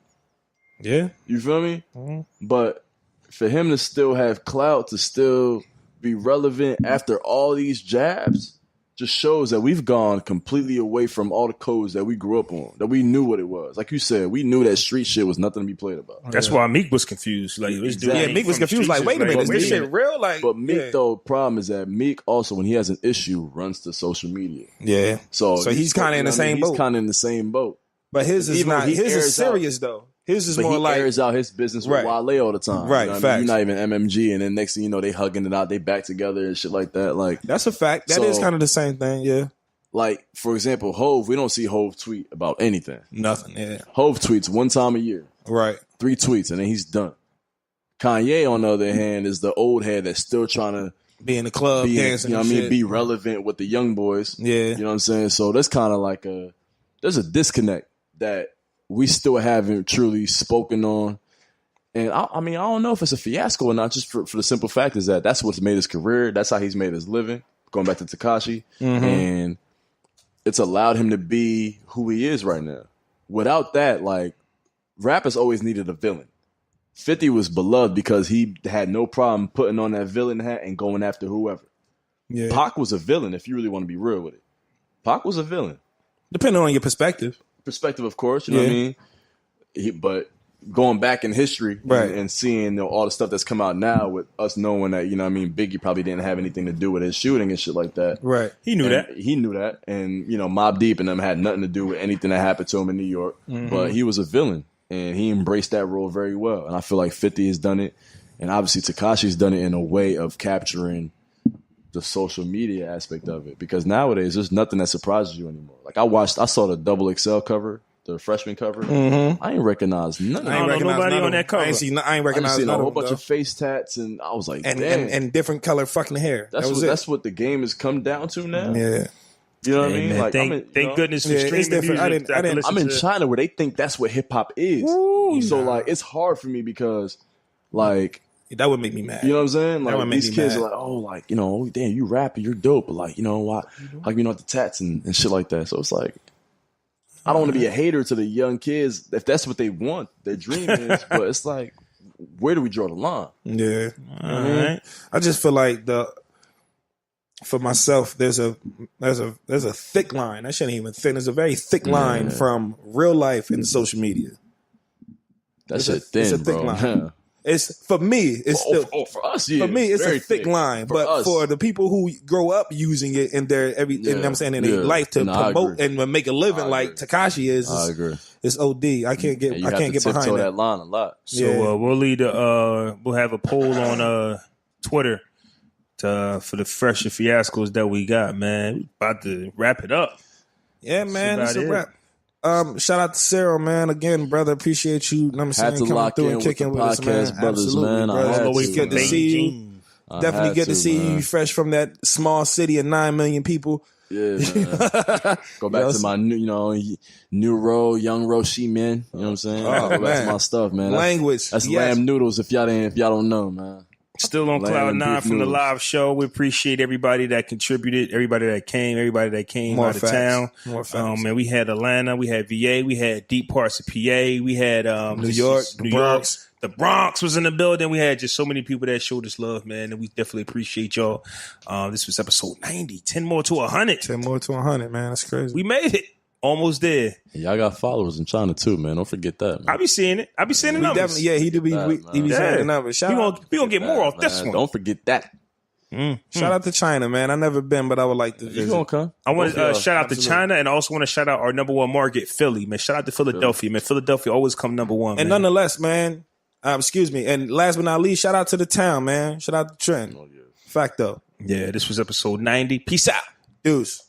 Yeah. You feel me? Mm-hmm. But for him to still have clout, to still be relevant after all these jabs, just shows that we've gone completely away from all the codes that we grew up on, that we knew what it was. Like you said, we knew that street shit was nothing to be played about. That's why Meek was confused. Like, exactly. Meek was confused. Like, wait a minute, is this shit real? Like, but Meek though, problem is that Meek also, when he has an issue, runs to social media. Yeah. So he's kind of in the same boat. He's kind of in the same boat. But his is not. His is serious though. His is more like, he airs out his business with Wale all the time. Right, facts. I mean? You're not even MMG, and then next thing you know, they hugging it out, they back together and shit like that. Like, that's a fact. That is kind of the same thing. Yeah. Like, for example, Hove, we don't see Hove tweet about anything. Nothing. Yeah. Hove tweets one time a year. Right. 3 tweets, and then he's done. Kanye, on the other hand, is the old head that's still trying to be in the club, dancing. You know what I mean? Be relevant with the young boys. Yeah. You know what I'm saying? So that's kind of like there's a disconnect that we still haven't truly spoken on. And I mean, I don't know if it's a fiasco or not, just for the simple fact is that that's what's made his career. That's how he's made his living, going back to Tekashi. Mm-hmm. And it's allowed him to be who he is right now. Without that, like, rappers always needed a villain. 50 was beloved because he had no problem putting on that villain hat and going after whoever. Yeah. Pac was a villain, if you really want to be real with it. Pac was a villain. Depending on your perspective. Perspective, of course, you know what I mean? But going back in history Right. and seeing all the stuff that's come out now with us knowing that, you know what I mean, Biggie probably didn't have anything to do with his shooting and shit like that. Right. He knew And that. He knew that. And, you know, Mobb Deep and them had nothing to do with anything that happened to him in New York. But he was a villain. And he embraced that role very well. And I feel like 50 has done it. And obviously Tekashi's done it in a way of capturing the social media aspect of it. Because nowadays, there's nothing that surprises you anymore. Like I saw the double XL cover, the freshman cover. I ain't recognize none of I ain't that. recognize nobody on that cover. I ain't I recognize seen a none whole of them, bunch though. of face tats, and I was like, and, damn. and different color fucking hair. That's what the game has come down to now. Yeah. You know what I Hey, mean? man, Like, thank goodness for Yeah, it's streaming different. music. I didn't- I'm in China where they think that's what hip hop is. So like, it's hard for me because, like, That would make me mad. you know what I'm saying? That would Like make these me kids mad. are like, oh, like, you know, oh, damn, you rapping, you're dope, but like, you know, why, like, you know, the tats and shit like that. So it's like, I don't want to be a hater to the young kids if that's what they want, their dream is. But it's like, where do we draw the line? Yeah. All right. I just feel like for myself, there's a thick line. That shit ain't even thin. There's a very thick line from real life and social media. That It's shit a thin, thick bro. line. It's for me. It's still For us, yeah. for me. It's very a thick line, For but us, for the people who grow up using it in their you know what I'm saying, in their life to No, I promote agree. and make a living like Tekashi is, I agree. it's OD. I can't get And you I have can't to get behind tiptoe that. that line a lot. So Yeah. we'll have a poll on Twitter for the fresh fiascos that we got, man. We about to wrap it up. Yeah, man, That's it's a about wrap. Shout out to Cyril, man. Again, brother, appreciate you. Know what I'm saying, Had to coming lock through in and with kicking the with us, man. podcast brothers, Absolutely, man. I bro. had All the way to, It's good to man. see you. Beijing. I Definitely had good to see man. you fresh from that small city of 9 million people. Yeah, man. Go back to my new, new row, young Roshi, man. You know what I'm saying? Oh, Go back man. to my stuff, man. Language. That's yes. lamb noodles. If y'all don't know, man. Still on Lamb Cloud and 9 beef from the noodles. live show. We appreciate everybody that contributed, everybody that came More out of facts. town. More facts. Man, we had Atlanta, we had VA, we had deep parts of PA, we had New York, the Bronx. The Bronx was in the building. We had just so many people that showed us love, man, and we definitely appreciate y'all. This was episode 90, 10 more to 100. 10 more to 100, man. That's crazy. We made it. Almost there. And y'all got followers in China too, man. Don't forget that, man. I be seeing it. I be seeing the We numbers. definitely, yeah, he do be, That, he be man. saying Yeah. the numbers. Shout out, We gonna get more off Man, this one. Don't forget that. shout out to China, man. I never been, but I would like to You visit. gonna come? I want Both of y'all. to shout out to China, and I also want to shout out our number one market, Philly. Man, shout out to Philadelphia. Man, Philadelphia always come number one. And man. nonetheless, man, excuse me. And last but not least, shout out to the town, man. Shout out to Trent. Facto. Yeah, this was episode 90. Peace out. Deuce.